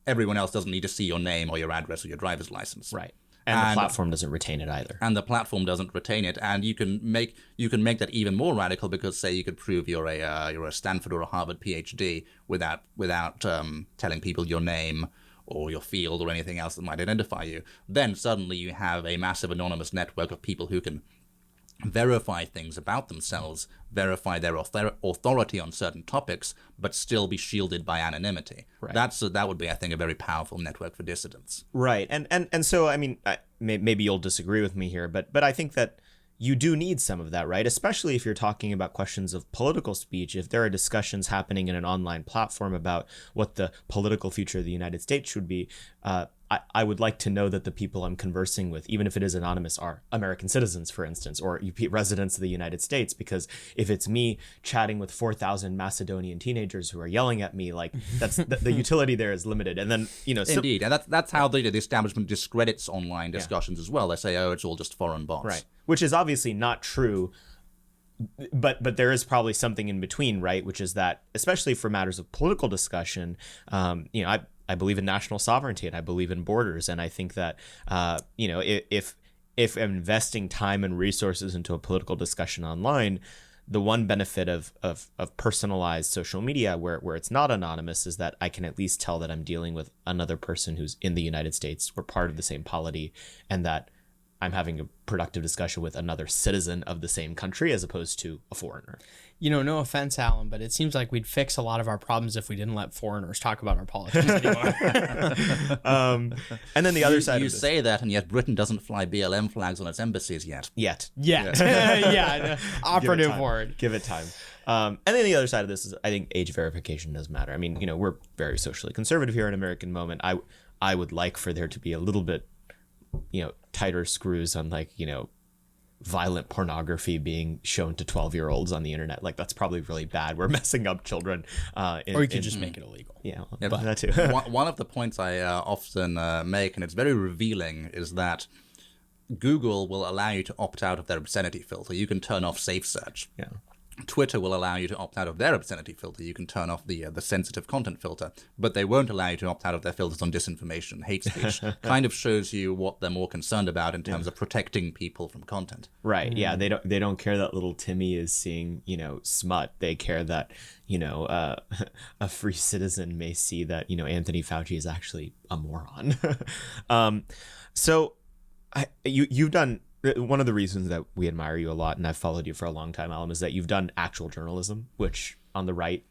everyone else doesn't need to see your name or your address or your driver's license. Right. And the platform doesn't retain it either. And the platform doesn't retain it, and you can make that even more radical because, say, you could prove you're a Stanford or a Harvard PhD without telling people your name or your field or anything else that might identify you. Then suddenly you have a massive anonymous network of people who can verify things about themselves, verify their authority on certain topics, but still be shielded by anonymity. Right. That would be, I think, a very powerful network for dissidents. Right. And so, I mean, maybe you'll disagree with me here, but I think that you do need some of that, right? Especially if you're talking about questions of political speech. If there are discussions happening in an online platform about what the political future of the United States should be, I would like to know that the people I'm conversing with, even if it is anonymous, are American citizens, for instance, or residents of the United States. Because if it's me chatting with 4,000 Macedonian teenagers who are yelling at me, like that's the utility there is limited. And then, Indeed. And that's how the establishment discredits online discussions as well. They say, oh, it's all just foreign bots. Right. Which is obviously not true. But there is probably something in between, right? Which is that, especially for matters of political discussion, I believe in national sovereignty and I believe in borders. And I think that, if investing time and resources into a political discussion online, the one benefit of personalized social media where it's not anonymous is that I can at least tell that I'm dealing with another person who's in the United States. We're part of the same polity, and that I'm having a productive discussion with another citizen of the same country as opposed to a foreigner. No offense, Allum, but it seems like we'd fix a lot of our problems if we didn't let foreigners talk about our politics anymore. And then the other side you of this. say that, and yet Britain doesn't fly BLM flags on its embassies yet. Yeah. Operative word. Give it time. And then the other side of this is, I think age verification does matter. I mean, we're very socially conservative here in American Moment. I would like for there to be a little bit, tighter screws on violent pornography being shown to 12-year-olds on the internet. Like, that's probably really bad. We're messing up children. Or you could just make it illegal. Yeah, Yeah, but that too. One of the points I often make, and it's very revealing, is that Google will allow you to opt out of their obscenity filter. You can turn off safe search. Yeah. Twitter will allow you to opt out of their obscenity filter. You can turn off the sensitive content filter, but they won't allow you to opt out of their filters on disinformation, hate speech. Kind of shows you what they're more concerned about in terms of protecting people from content. Right. Yeah. They don't care that little Timmy is seeing, smut. They care that, a free citizen may see that, Anthony Fauci is actually a moron. So you've done. One of the reasons that we admire you a lot, and I've followed you for a long time, Allum, is that you've done actual journalism, which on the right,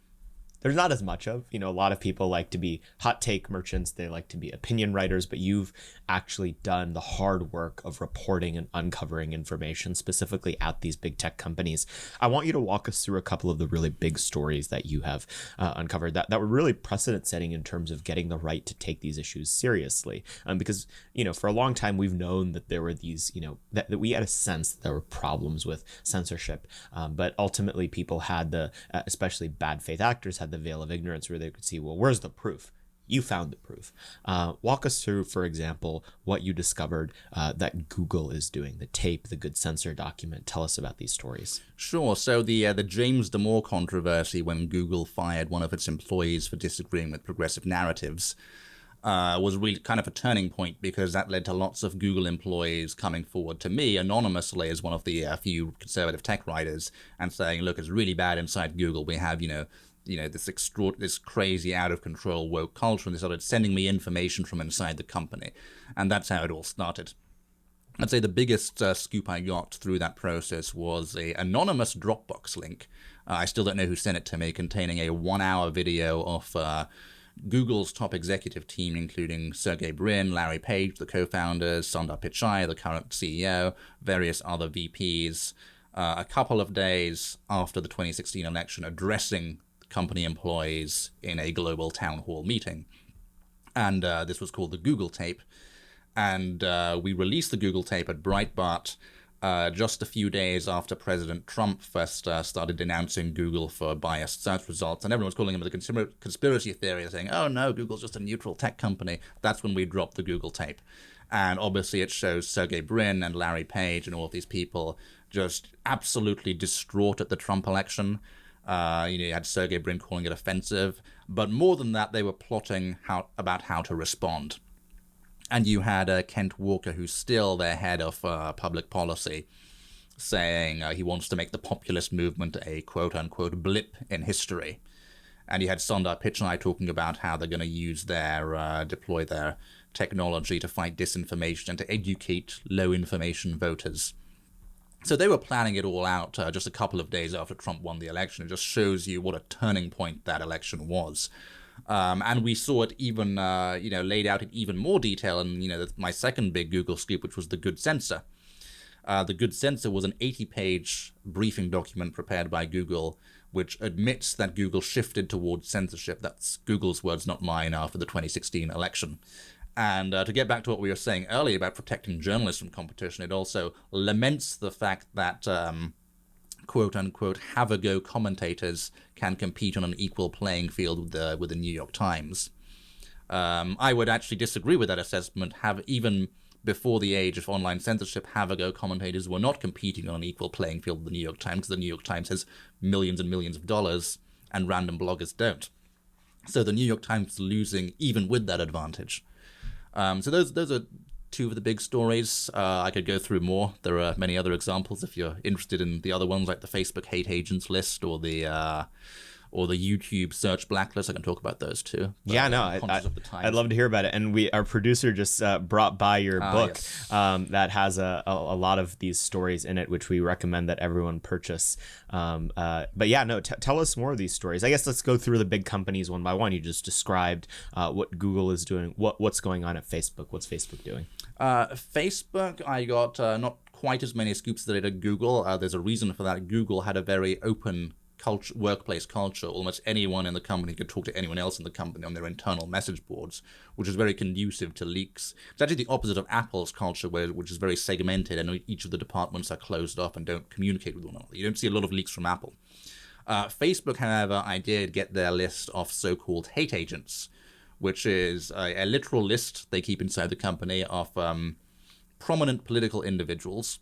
there's not as much of. A lot of people like to be hot take merchants. They like to be opinion writers, but you've actually done the hard work of reporting and uncovering information specifically at these big tech companies. I want you to walk us through a couple of the really big stories that you have uncovered that were really precedent setting in terms of getting the right to take these issues seriously. Because, for a long time, we've known that there were these, that we had a sense that there were problems with censorship. But ultimately, people had especially bad faith actors had the veil of ignorance where they could see, well, where's the proof? You found the proof. Walk us through, for example, what you discovered that Google is doing, the tape, the Good Censor document. Tell us about these stories. Sure. So the James Damore controversy, when Google fired one of its employees for disagreeing with progressive narratives, was really kind of a turning point, because that led to lots of Google employees coming forward to me anonymously as one of the few conservative tech writers and saying, look, it's really bad inside Google. We have, this crazy out of control woke culture, and they started sending me information from inside the company. And that's how it all started. I'd say the biggest scoop I got through that process was an anonymous Dropbox link. I still don't know who sent it to me, containing a 1-hour video of Google's top executive team, including Sergey Brin, Larry Page, the co-founders, Sundar Pichai, the current CEO, various other VPs, a couple of days after the 2016 election, addressing company employees in a global town hall meeting. And this was called the Google tape. And we released the Google tape at Breitbart just a few days after President Trump first started denouncing Google for biased search results. And everyone was calling him the conspiracy theory, saying, oh no, Google's just a neutral tech company. That's when we dropped the Google tape. And obviously it shows Sergey Brin and Larry Page and all of these people just absolutely distraught at the Trump election. You had Sergey Brin calling it offensive, but more than that, they were plotting about how to respond. And you had Kent Walker, who's still their head of public policy, saying he wants to make the populist movement a quote-unquote blip in history. And you had Sundar Pichai talking about how they're going to use deploy their technology to fight disinformation and to educate low-information voters. So they were planning it all out just a couple of days after Trump won the election. It just shows you what a turning point that election was. And we saw it even, laid out in even more detail in, my second big Google scoop, which was the Good Censor. The Good Censor was an 80-page briefing document prepared by Google, which admits that Google shifted towards censorship. That's Google's words, not mine, after the 2016 election. And to get back to what we were saying earlier about protecting journalists from competition, it also laments the fact that quote-unquote have-a-go commentators can compete on an equal playing field with the New York Times. I would actually disagree with that assessment. Even before the age of online censorship, have-a-go commentators were not competing on an equal playing field with the New York Times, because the New York Times has millions and millions of dollars, and random bloggers don't. So the New York Times is losing even with that advantage. So those are two of the big stories. I could go through more. There are many other examples if you're interested in the other ones, like the Facebook hate agents list or the YouTube search blacklist. I can talk about those too. Yeah, no, I'd love to hear about it. And our producer just brought by your book yes. That has a lot of these stories in it, which we recommend that everyone purchase. But yeah, no, tell us more of these stories. I guess let's go through the big companies one by one. You just described what Google is doing. What's going on at Facebook? What's Facebook doing? Facebook, I got not quite as many scoops as I did at Google. There's a reason for that. Google had a very open workplace culture, almost anyone in the company could talk to anyone else in the company on their internal message boards, which is very conducive to leaks. It's actually the opposite of Apple's culture, which is very segmented and each of the departments are closed off and don't communicate with one another. You don't see a lot of leaks from Apple. Facebook, however, I did get their list of so-called hate agents, which is a literal list they keep inside the company of prominent political individuals,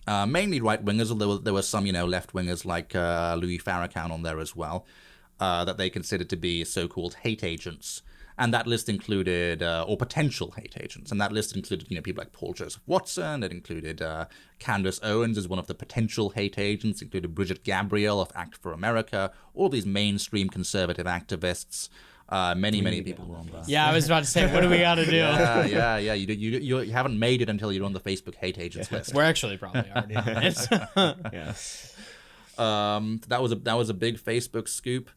mainly right-wingers, although there were some, left-wingers like Louis Farrakhan on there as well, that they considered to be so-called hate agents. And that list included, or potential hate agents, and that list included, people like Paul Joseph Watson. It included Candace Owens as one of the potential hate agents. It included Bridget Gabriel of Act for America. All these mainstream conservative activists. Many people were on that. Yeah, I was about to say, what do we got to do? Yeah. You haven't made it until you're on the Facebook hate agents list. We're actually probably already on it. Yeah. That was a big Facebook scoop.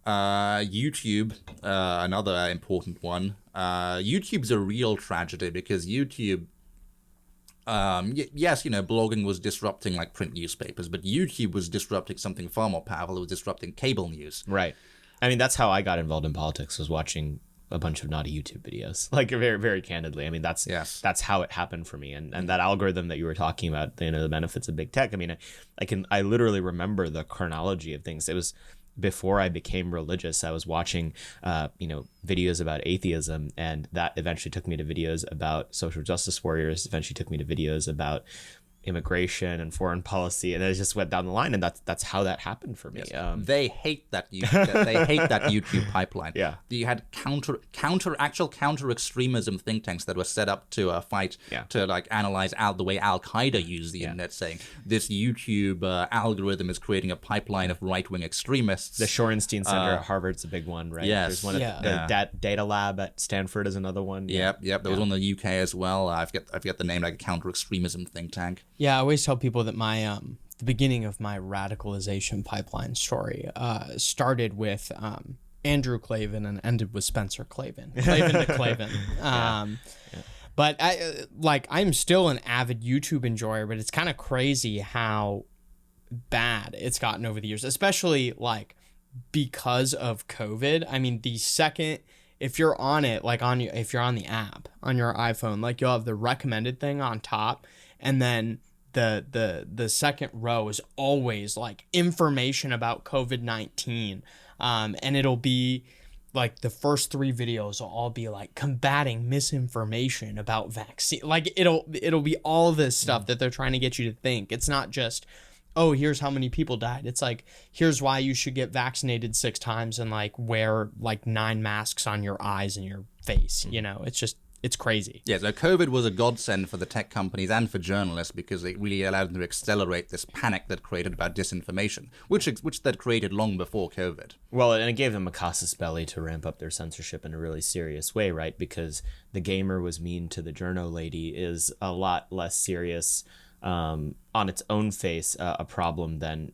YouTube, another important one. YouTube's a real tragedy because YouTube, yes, blogging was disrupting like print newspapers, but YouTube was disrupting something far more powerful. It was disrupting cable news. Right. I mean, that's how I got involved in politics, was watching a bunch of naughty YouTube videos, like very, very candidly. I mean, that's how it happened for me. And that algorithm that you were talking about, the benefits of big tech. I mean, I literally remember the chronology of things. It was before I became religious. I was watching, videos about atheism, and that eventually took me to videos about social justice warriors. Eventually took me to videos about immigration and foreign policy, and it just went down the line, and that's how that happened for me. Yes. They hate that YouTube pipeline. Yeah, you had counter extremism think tanks that were set up to fight to like analyze the way Al Qaeda used the internet, saying this YouTube algorithm is creating a pipeline of right wing extremists. The Shorenstein Center at Harvard's a big one, right? Yes, there's one the Data Lab at Stanford is another one. Yep. There was one in the UK as well. I forget the name, like a counter extremism think tank. Yeah, I always tell people that my the beginning of my radicalization pipeline story started with Andrew Klavan and ended with Spencer Klavan. Klavan to Klavan. But I'm still an avid YouTube enjoyer, but it's kind of crazy how bad it's gotten over the years, especially because of COVID. I mean, the second, if you're on it, if you're on the app on your iPhone, you'll have the recommended thing on top, and then the second row is always information about COVID-19, and it'll be the first 3 videos will all be combating misinformation about vaccine. It'll be all this stuff that they're trying to get you to think. It's not just, oh, here's how many people died. It's here's why you should get vaccinated 6 times and wear 9 masks on your eyes and your face. It's crazy. Yeah, so COVID was a godsend for the tech companies and for journalists because it really allowed them to accelerate this panic that created about disinformation, which they'd created long before COVID. Well, and it gave them a casus belli to ramp up their censorship in a really serious way, right? Because the gamer was mean to the journo lady is a lot less serious on its own face a problem than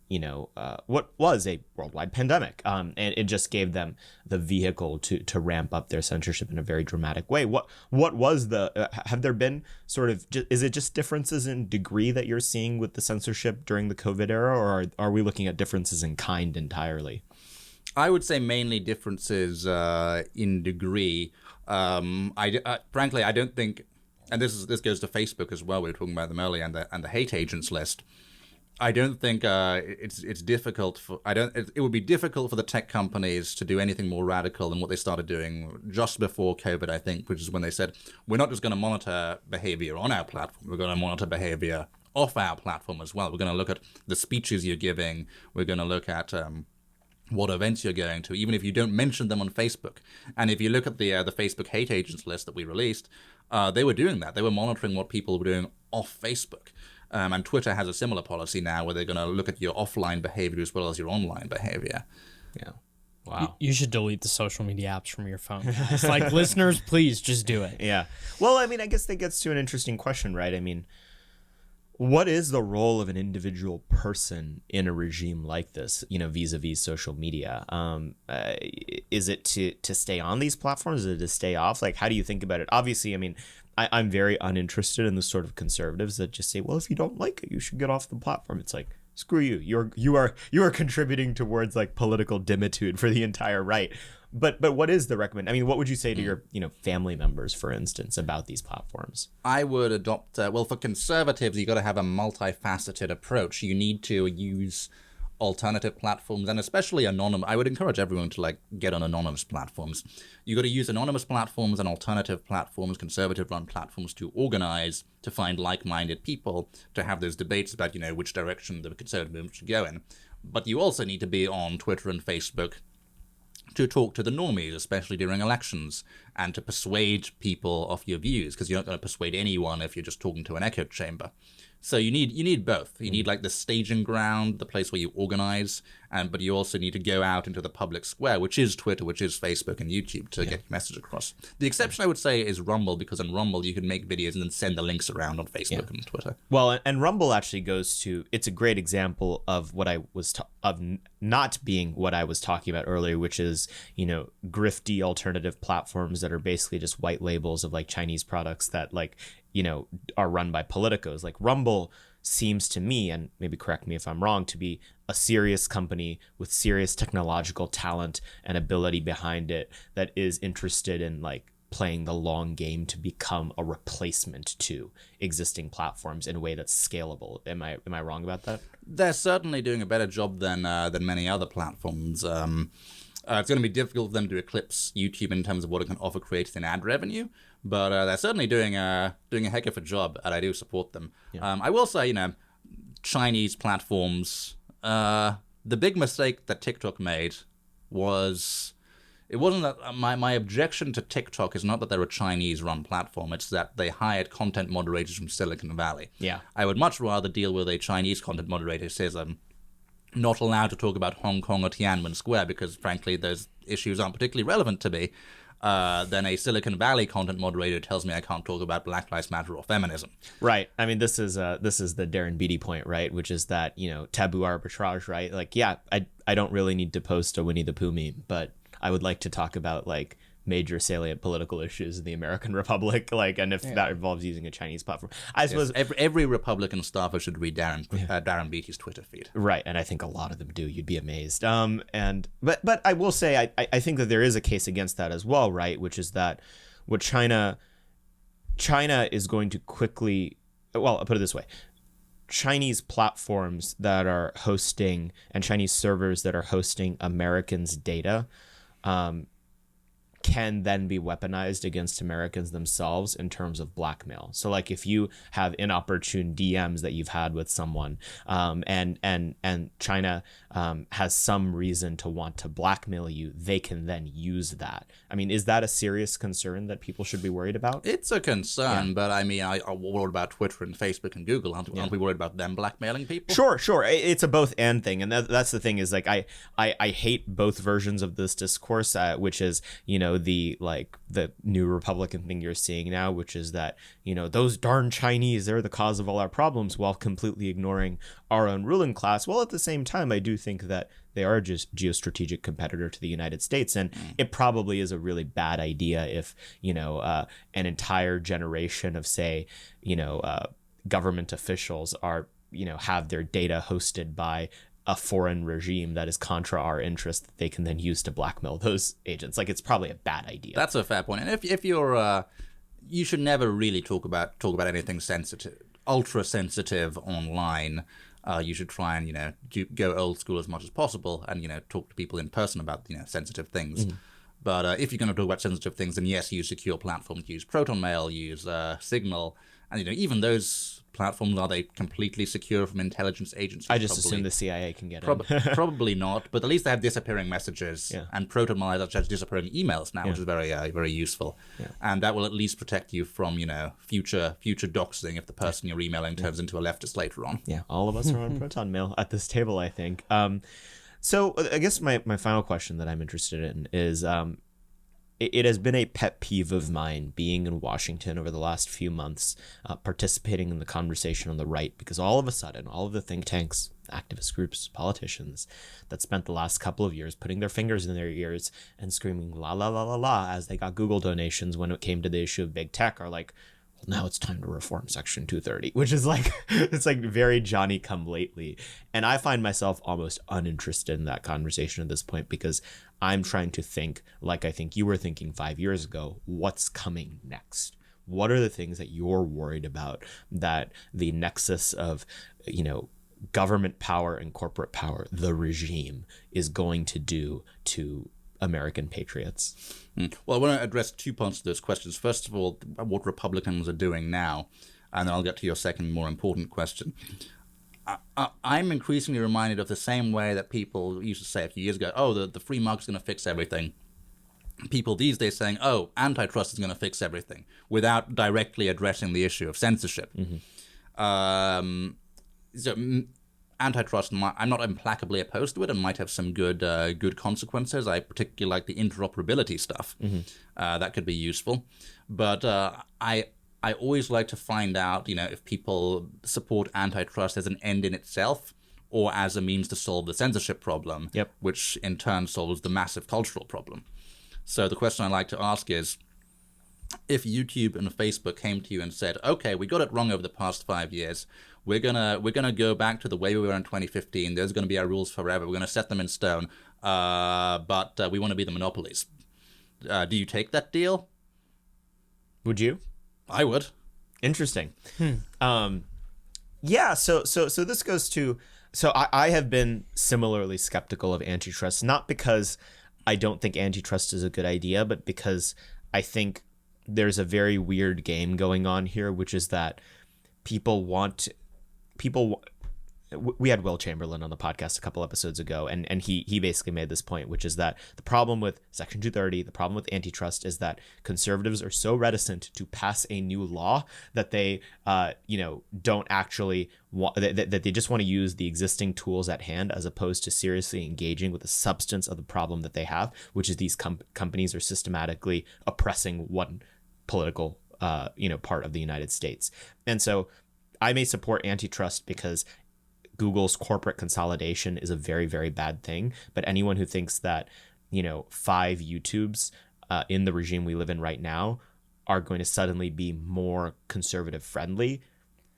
what was a worldwide pandemic, and it just gave them the vehicle to ramp up their censorship in a very dramatic way. What was the have there been sort of is it just differences in degree that you're seeing with the censorship during the COVID era, or are we looking at differences in kind entirely? I would say mainly differences in degree. Frankly, I don't think. And this goes to Facebook as well. We were talking about them earlier, and the hate agents list. I don't think it's difficult for. It would be difficult for the tech companies to do anything more radical than what they started doing just before COVID. I think, which is when they said we're not just going to monitor behavior on our platform. We're going to monitor behavior off our platform as well. We're going to look at the speeches you're giving. We're going to look at what events you're going to, even if you don't mention them on Facebook. And if you look at the Facebook hate agents list that we released. They were doing that. They were monitoring what people were doing off Facebook. And Twitter has a similar policy now where they're going to look at your offline behavior as well as your online behavior. Yeah. Wow. You should delete the social media apps from your phone. It's listeners, please just do it. Yeah. Well, I mean, I guess that gets to an interesting question, right? I mean, what is the role of an individual person in a regime like this, vis-a-vis social media? Is it to stay on these platforms? Is it to stay off? How do you think about it? Obviously, I mean, I'm very uninterested in the sort of conservatives that just say, well, if you don't like it, you should get off the platform. It's screw you. You are contributing towards like political dimitude for the entire right. But what is the recommend? I mean, what would you say to your family members, for instance, about these platforms? I would adopt for conservatives, you got to have a multifaceted approach. You need to use alternative platforms, and especially anonymous. I would encourage everyone to like get on anonymous platforms. You got to use anonymous platforms and alternative platforms, conservative-run platforms, to organize, to find like-minded people, to have those debates about which direction the conservative movement should go in. But you also need to be on Twitter and Facebook to talk to the normies, especially during elections, and to persuade people of your views, because you're not going to persuade anyone if you're just talking to an echo chamber. So you need both. You need like the staging ground, the place where you organize, but you also need to go out into the public square, which is Twitter, which is Facebook and YouTube, to get your message across. The exception I would say is Rumble, because on Rumble you can make videos and then send the links around on Facebook and Twitter. Well, and Rumble actually it's a great example of what I was of not being what I was talking about earlier, which is grifty alternative platforms that are basically just white labels of like Chinese products that like are run by politicos. Like Rumble seems to me, and maybe correct me if I'm wrong, to be a serious company with serious technological talent and ability behind it that is interested in like playing the long game to become a replacement to existing platforms in a way that's scalable. Am I wrong about that? They're certainly doing a better job than many other platforms. It's going to be difficult for them to eclipse YouTube in terms of what it can offer creators in ad revenue, but they're certainly doing a heck of a job, and I do support them. Yeah. I will say, Chinese platforms, the big mistake that TikTok made was, it wasn't that my objection to TikTok is not that they're a Chinese-run platform, it's that they hired content moderators from Silicon Valley. Yeah, I would much rather deal with a Chinese content moderator who says, not allowed to talk about Hong Kong or Tiananmen Square because, frankly, those issues aren't particularly relevant to me, than a Silicon Valley content moderator tells me I can't talk about Black Lives Matter or feminism. Right. I mean, this is the Darren Beatty point, right? Which is that, taboo arbitrage, right? Like, yeah, I don't really need to post a Winnie the Pooh meme, but I would like to talk about like major salient political issues in the American Republic, like, and if that involves using a Chinese platform, I suppose every Republican staffer should read Darren Beatty's Twitter feed. Right, and I think a lot of them do. You'd be amazed. But I will say I think that there is a case against that as well, right? Which is that what China is going to quickly. Well, I'll put it this way. Chinese platforms that are hosting and Chinese servers that are hosting Americans' data can then be weaponized against Americans themselves in terms of blackmail. So like if you have inopportune DMs that you've had with someone, and China has some reason to want to blackmail you, they can then use that. I mean, is that a serious concern that people should be worried about? It's a concern, but I mean, I'm worried about Twitter and Facebook and Google. Aren't we worried about them blackmailing people? Sure. It's a both and thing, and that's the thing is like I hate both versions of this discourse, which is the new Republican thing you're seeing now, which is that those darn Chinese, they're the cause of all our problems, while completely ignoring our own ruling class. Well, at the same time, I do think that they are just geostrategic competitor to the United States, and it probably is a really bad idea if an entire generation of say government officials are have their data hosted by a foreign regime that is contra our interest that they can then use to blackmail those agents. Like, it's probably a bad idea. That's a fair point. And if you're you should never really talk about anything sensitive, ultra sensitive online. You should try and go old school as much as possible and talk to people in person about sensitive things. But if you're going to talk about sensitive things, then yes, use secure platforms. Use Proton Mail, use Signal, and even those platforms, are they completely secure from intelligence agencies? I just assume the CIA can get in. Probably not, but at least they have disappearing messages, and Proton Mail has disappearing emails now, which is very very useful, and that will at least protect you from future doxing if the person you're emailing turns into a leftist later on. Yeah, all of us are on Proton Mail at this table, I think. So I guess my final question that I'm interested in is, it has been a pet peeve of mine being in Washington over the last few months, participating in the conversation on the right, because all of a sudden, all of the think tanks, activist groups, politicians that spent the last couple of years putting their fingers in their ears and screaming la la la la la as they got Google donations when it came to the issue of big tech are like, now it's time to reform Section 230, which is like, it's like very Johnny come lately. And I find myself almost uninterested in that conversation at this point, because I'm trying to think, like I think you were thinking 5 years ago, what's coming next? What are the things that you're worried about that the nexus of, government power and corporate power, the regime, is going to do to American patriots? Well, I want to address 2 parts of those questions. First of all, what Republicans are doing now, and then I'll get to your second, more important question. I'm increasingly reminded of the same way that people used to say a few years ago, the free market's going to fix everything. People these days saying, antitrust is going to fix everything, without directly addressing the issue of censorship. Antitrust, I'm not implacably opposed to it, and might have some good consequences. I particularly like the interoperability stuff. That could be useful. But I always like to find out, if people support antitrust as an end in itself, or as a means to solve the censorship problem, which in turn solves the massive cultural problem. So the question I like to ask is, if YouTube and Facebook came to you and said, okay, we got it wrong over the past 5 years, we're gonna go back to the way we were in 2015. Those are gonna be our rules forever. We're gonna set them in stone. But we want to be the monopolies. Do you take that deal? Would you? I would. Interesting. Yeah. So this goes to. So I have been similarly skeptical of antitrust, not because I don't think antitrust is a good idea, but because I think there's a very weird game going on here, which is that we had Will Chamberlain on the podcast a couple episodes ago, and he basically made this point, which is that the problem with Section 230, the problem with antitrust, is that conservatives are so reticent to pass a new law that they don't actually want, that they just want to use the existing tools at hand, as opposed to seriously engaging with the substance of the problem that they have, which is these companies are systematically oppressing one political part of the United States. And so I may support antitrust because Google's corporate consolidation is a very, very bad thing. But anyone who thinks that, 5 YouTubes in the regime we live in right now are going to suddenly be more conservative friendly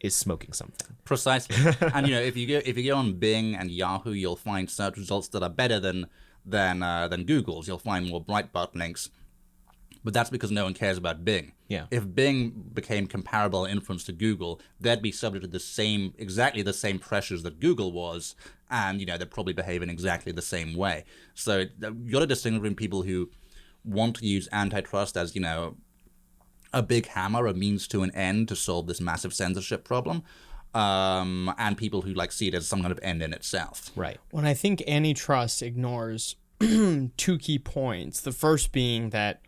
is smoking something. Precisely. And if you go on Bing and Yahoo, you'll find search results that are better than Google's. You'll find more Breitbart links. But that's because no one cares about Bing. Yeah. If Bing became comparable in influence to Google, they'd be subject to exactly the same pressures that Google was, and they'd probably behave in exactly the same way. So you got to distinguish between people who want to use antitrust as a big hammer, a means to an end to solve this massive censorship problem, and people who see it as some kind of end in itself. Right. When I think antitrust ignores 2 key points. The first being that,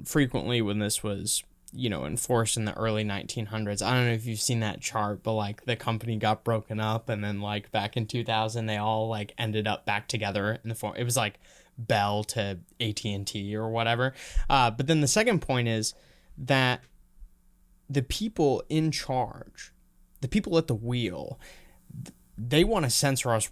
frequently when this was, enforced in the early 1900s, I don't know if you've seen that chart, but the company got broken up, and then back in 2000, they all ended up back together in the form. It was Bell to AT&T or whatever. But then the second point is that the people in charge, the people at the wheel, they want to censor us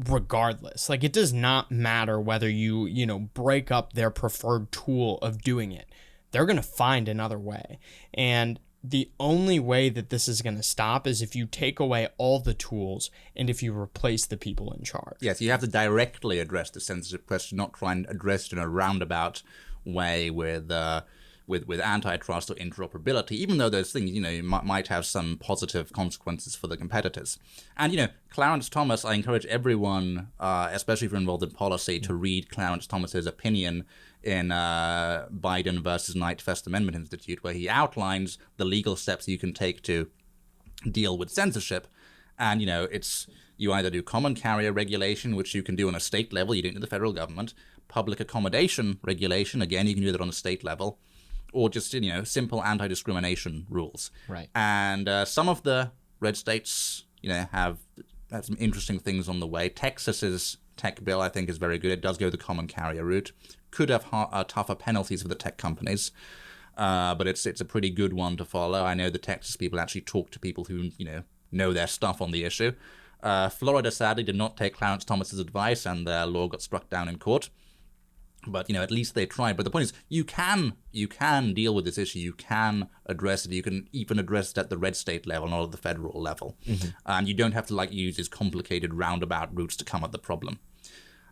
regardless. It does not matter whether you break up their preferred tool of doing it. They're going to find another way. And the only way that this is going to stop is if you take away all the tools and if you replace the people in charge. Yes, you have to directly address the censorship question, not try and address it in a roundabout way with antitrust or interoperability, even though those things, might have some positive consequences for the competitors. And, Clarence Thomas, I encourage everyone, especially if you're involved in policy, to read Clarence Thomas's opinion in Biden versus Knight First Amendment Institute, where he outlines the legal steps you can take to deal with censorship. And, you either do common carrier regulation, which you can do on a state level, you don't need the federal government, public accommodation regulation, again, you can do that on a state level, or just, simple anti-discrimination rules. Right. And some of the red states, have some interesting things on the way. Texas's tech bill, I think, is very good. It does go the common carrier route. Could have tougher penalties for the tech companies, but it's a pretty good one to follow. I know the Texas people actually talk to people who, know their stuff on the issue. Florida, sadly, did not take Clarence Thomas's advice, and their law got struck down in court. But at least they tried. But the point is, you can deal with this issue. You can address it. You can even address it at the red state level, not at the federal level. And you don't have to use these complicated roundabout routes to come at the problem.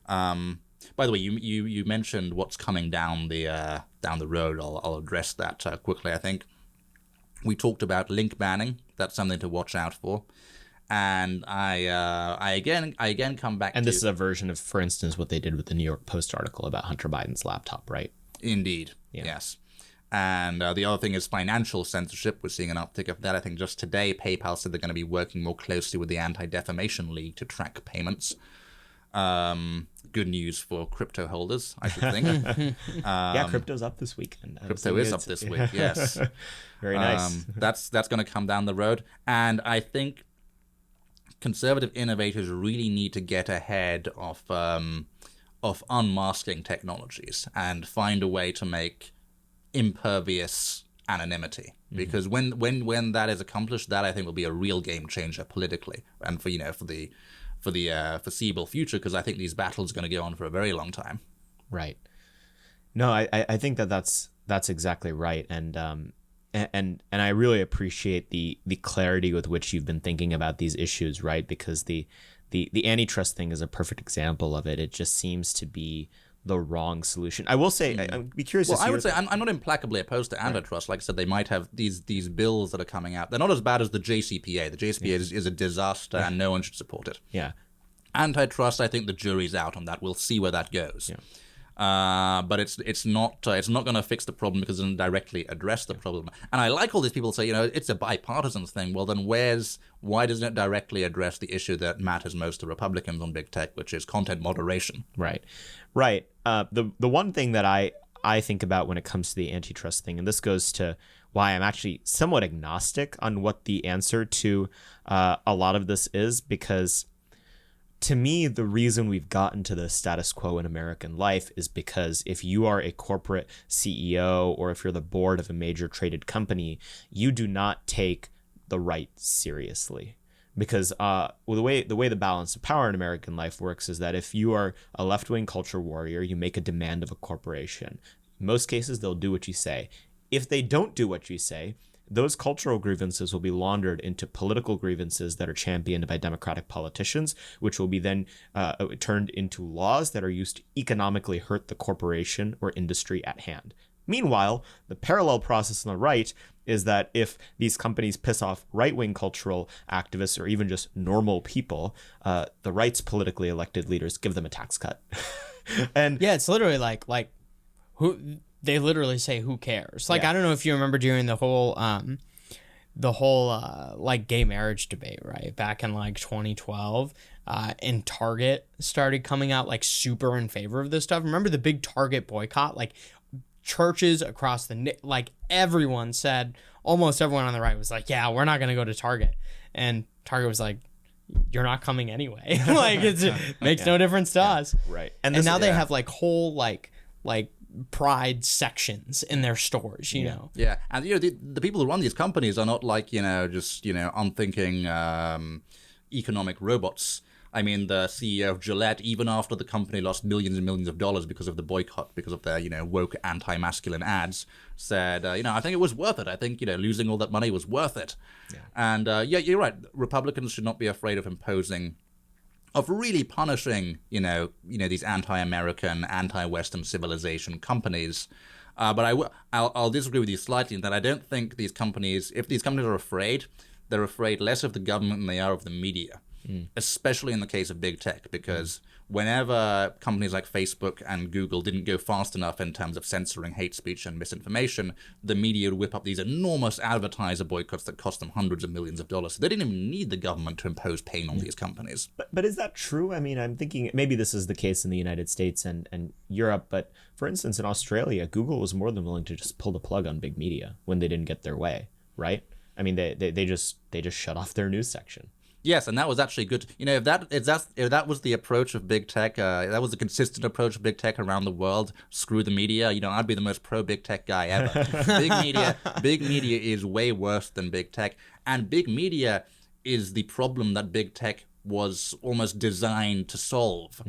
By the way, you mentioned what's coming down the road. I'll address that quickly. I think we talked about link banning. That's something to watch out for. And I again come back to... And this is a version of, for instance, what they did with the New York Post article about Hunter Biden's laptop, right? Indeed, yes. And the other thing is financial censorship. We're seeing an uptick of that. I think just today, PayPal said they're going to be working more closely with the Anti-Defamation League to track payments. Good news for crypto holders, I should think. Yeah, crypto's up this week. Crypto is up this week, yes. Very nice. That's going to come down the road. And I think conservative innovators really need to get ahead of unmasking technologies and find a way to make impervious anonymity. Because when that is accomplished, that I think will be a real game changer politically and for the foreseeable future, because I think these battles are going to go on for a very long time. Right. No, I think that's exactly right. And I really appreciate the clarity with which you've been thinking about these issues, right? Because the antitrust thing is a perfect example of it. It just seems to be the wrong solution. I will say, I'd be curious to see... Well, I would say I'm not implacably opposed to antitrust. Like I said, they might have these bills that are coming out. They're not as bad as the JCPA. The JCPA is a disaster and no one should support it. Yeah. Antitrust, I think the jury's out on that. We'll see where that goes. Yeah. But it's not going to fix the problem because it doesn't directly address the problem. And I like all these people say, it's a bipartisan thing. Well, then why doesn't it directly address the issue that matters most to Republicans on big tech, which is content moderation? Right. The one thing that I think about when it comes to the antitrust thing, and this goes to why I'm actually somewhat agnostic on what the answer to a lot of this is, because to me, the reason we've gotten to the status quo in American life is because if you are a corporate CEO or if you're the board of a major traded company, you do not take the right seriously. Because the way the balance of power in American life works is that if you are a left-wing culture warrior, you make a demand of a corporation. In most cases, they'll do what you say. If they don't do what you say, those cultural grievances will be laundered into political grievances that are championed by Democratic politicians, which will be then turned into laws that are used to economically hurt the corporation or industry at hand. Meanwhile, the parallel process on the right is that if these companies piss off right-wing cultural activists or even just normal people, the right's politically elected leaders give them a tax cut. And yeah, it's literally like who they literally say, "Who cares?" Like, I don't know if you remember during the whole like gay marriage debate, right? Back in like 2012, and Target started coming out like super in favor of this stuff. Remember the big Target boycott? Like churches across like everyone said, almost everyone on the right was like, "Yeah, we're not going to go to Target." And Target was like, "You're not coming anyway." Like it makes no difference to us. Right. And now they have like whole like pride sections in their stores, you know. Yeah, and the people who run these companies are not like just unthinking economic robots. I mean, the CEO of Gillette, even after the company lost millions and millions of dollars because of the boycott, because of their woke anti-masculine ads, said, I think it was worth it. I think losing all that money was worth it. Yeah. And you're right. Republicans should not be afraid of really punishing, these anti-American, anti-Western civilization companies. But I'll disagree with you slightly in that I don't think these companies, if these companies are afraid, they're afraid less of the government than they are of the media, especially in the case of big tech, because whenever companies like Facebook and Google didn't go fast enough in terms of censoring hate speech and misinformation, the media would whip up these enormous advertiser boycotts that cost them hundreds of millions of dollars. So they didn't even need the government to impose pain on these companies. But is that true? I mean, I'm thinking maybe this is the case in the United States and Europe, but for instance, in Australia, Google was more than willing to just pull the plug on big media when they didn't get their way, right? I mean, they just shut off their news section. Yes, and that was actually good. If that was the approach of big tech, that was the consistent approach of big tech around the world. Screw the media. I'd be the most pro big tech guy ever. Big media is way worse than big tech, and big media is the problem that big tech was almost designed to solve.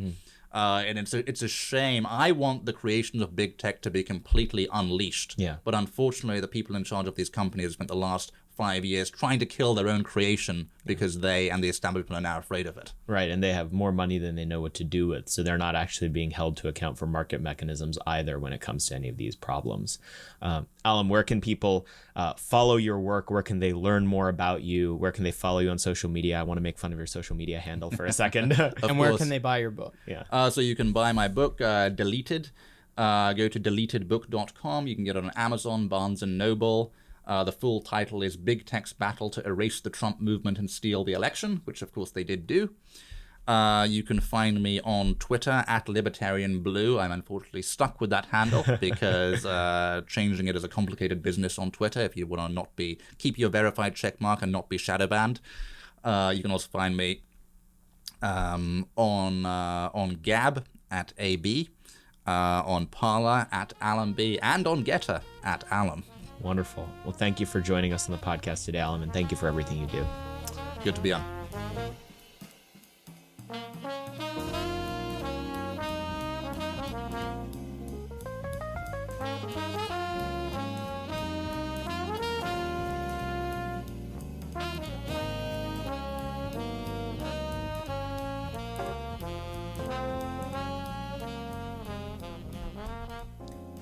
And it's a shame. I want the creation of big tech to be completely unleashed. Yeah. But unfortunately, the people in charge of these companies have spent the last 5 years trying to kill their own creation because they and the establishment are now afraid of it. Right, and they have more money than they know what to do with, so they're not actually being held to account for market mechanisms either when it comes to any of these problems. Allum, where can people follow your work? Where can they learn more about you? Where can they follow you on social media? I want to make fun of your social media handle for a second. And where can they buy your book? Yeah. So you can buy my book, Deleted. Go to deletedbook.com. You can get it on Amazon, Barnes & Noble. The full title is Big Tech's Battle to Erase the Trump Movement and Steal the Election, which of course they did do. You can find me on Twitter @LibertarianBlue. I'm unfortunately stuck with that handle because changing it is a complicated business on Twitter if you want to keep your verified checkmark and not be shadow banned. You can also find me on Gab @AB, on Parler @AllumB, and on Getter @Allum. Wonderful. Well, thank you for joining us on the podcast today, Allum, and thank you for everything you do. Good to be on.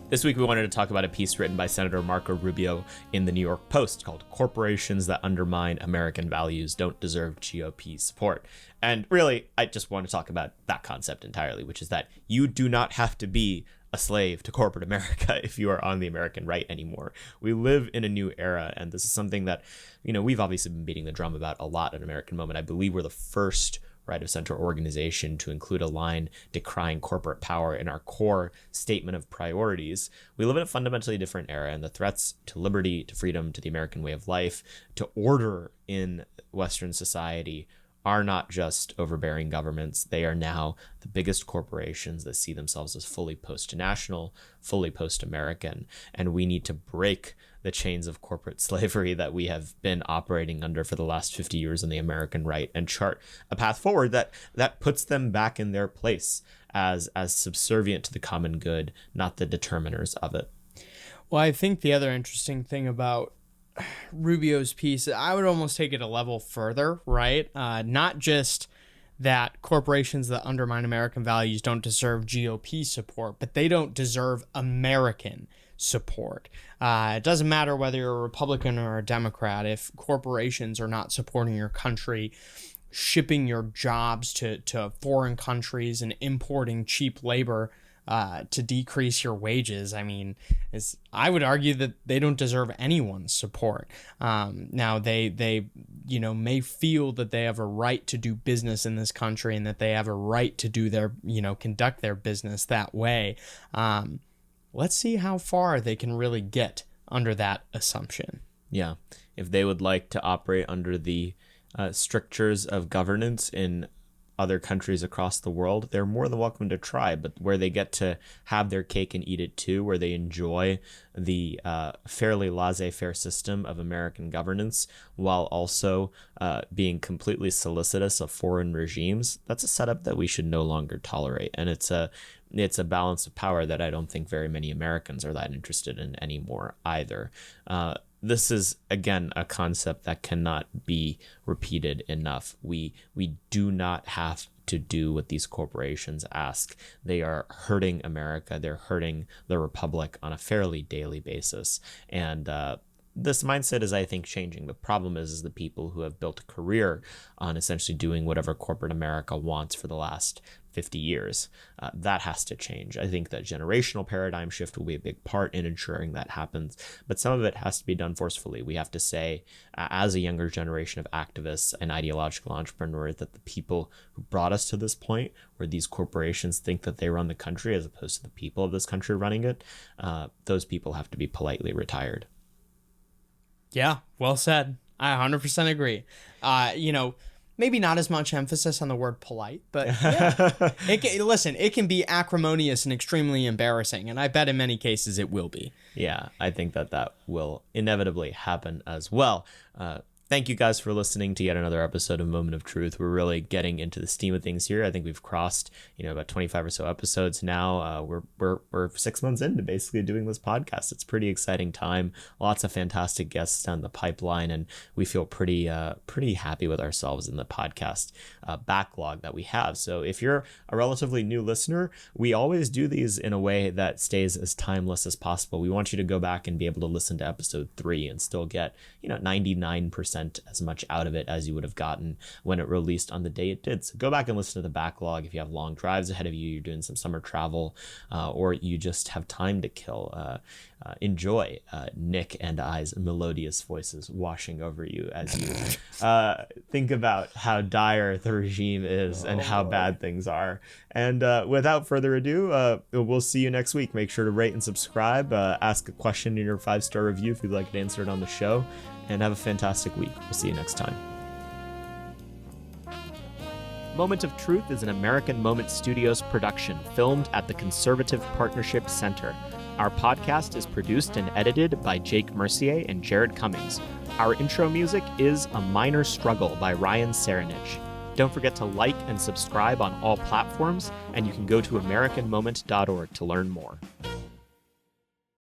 This week, we wanted to talk about a piece written by Senator Marco Rubio in the New York Post called "Corporations That Undermine American Values Don't Deserve GOP Support." And really, I just want to talk about that concept entirely, which is that you do not have to be a slave to corporate America if you are on the American right anymore. We live in a new era, and this is something that, we've obviously been beating the drum about a lot at American Moment. I believe we're the first right of center organization to include a line decrying corporate power in our core statement of priorities. We live in a fundamentally different era, and the threats to liberty, to freedom, to the American way of life, to order in Western society are not just overbearing governments. They are now the biggest corporations that see themselves as fully post-national, fully post-American, and we need to break the chains of corporate slavery that we have been operating under for the last 50 years on the American right and chart a path forward that puts them back in their place as subservient to the common good, not the determiners of it. Well, I think the other interesting thing about Rubio's piece, I would almost take it a level further, right? Not just that corporations that undermine American values don't deserve GOP support, but they don't deserve American support. It doesn't matter whether you're a Republican or a Democrat. If corporations are not supporting your country, shipping your jobs to foreign countries and importing cheap labor to decrease your wages, I would argue that they don't deserve anyone's support. Now they may feel that they have a right to do business in this country and that they have a right to do their conduct their business that way. Let's see how far they can really get under that assumption. Yeah, if they would like to operate under the strictures of governance in other countries across the world, they're more than welcome to try. But where they get to have their cake and eat it too, where they enjoy the fairly laissez-faire system of American governance while also being completely solicitous of foreign regimes, that's a setup that we should no longer tolerate. And it's a balance of power that I don't think very many Americans are that interested in anymore either. This is, again, a concept that cannot be repeated enough. We do not have to do what these corporations ask. They are hurting America. They're hurting the Republic on a fairly daily basis. And this mindset is, I think, changing. The problem is the people who have built a career on essentially doing whatever corporate America wants for the last 50 years. That has to change. I think that generational paradigm shift will be a big part in ensuring that happens, but some of it has to be done forcefully. We have to say, as a younger generation of activists and ideological entrepreneurs, that the people who brought us to this point where these corporations think that they run the country as opposed to the people of this country running it, those people have to be politely retired. Yeah, well said. I 100% agree. Maybe not as much emphasis on the word polite, but yeah. It can be acrimonious and extremely embarrassing, and I bet in many cases it will be. Yeah, I think that will inevitably happen as well. Thank you guys for listening to yet another episode of Moment of Truth. We're really getting into the steam of things here. I think we've crossed, about 25 or so episodes now. We're 6 months into basically doing this podcast. It's a pretty exciting time. Lots of fantastic guests down the pipeline, and we feel pretty happy with ourselves in the podcast backlog that we have. So if you're a relatively new listener, we always do these in a way that stays as timeless as possible. We want you to go back and be able to listen to episode 3 and still get, 99% as much out of it as you would have gotten when it released on the day it did. So go back and listen to the backlog if you have long drives ahead of you, you're doing some summer travel, or you just have time to kill. Enjoy Nick and I's melodious voices washing over you as you think about how dire the regime is and how bad things are. And without further ado, we'll see you next week. Make sure to rate and subscribe, ask a question in your 5-star review if you'd like it answered on the show, and have a fantastic week. We'll see you next time. Moment of Truth is an American Moment Studios production filmed at the Conservative Partnership Center. Our podcast is produced and edited by Jake Mercier and Jared Cummings. Our intro music is A Minor Struggle by Ryan Serenich. Don't forget to like and subscribe on all platforms, and you can go to AmericanMoment.org to learn more.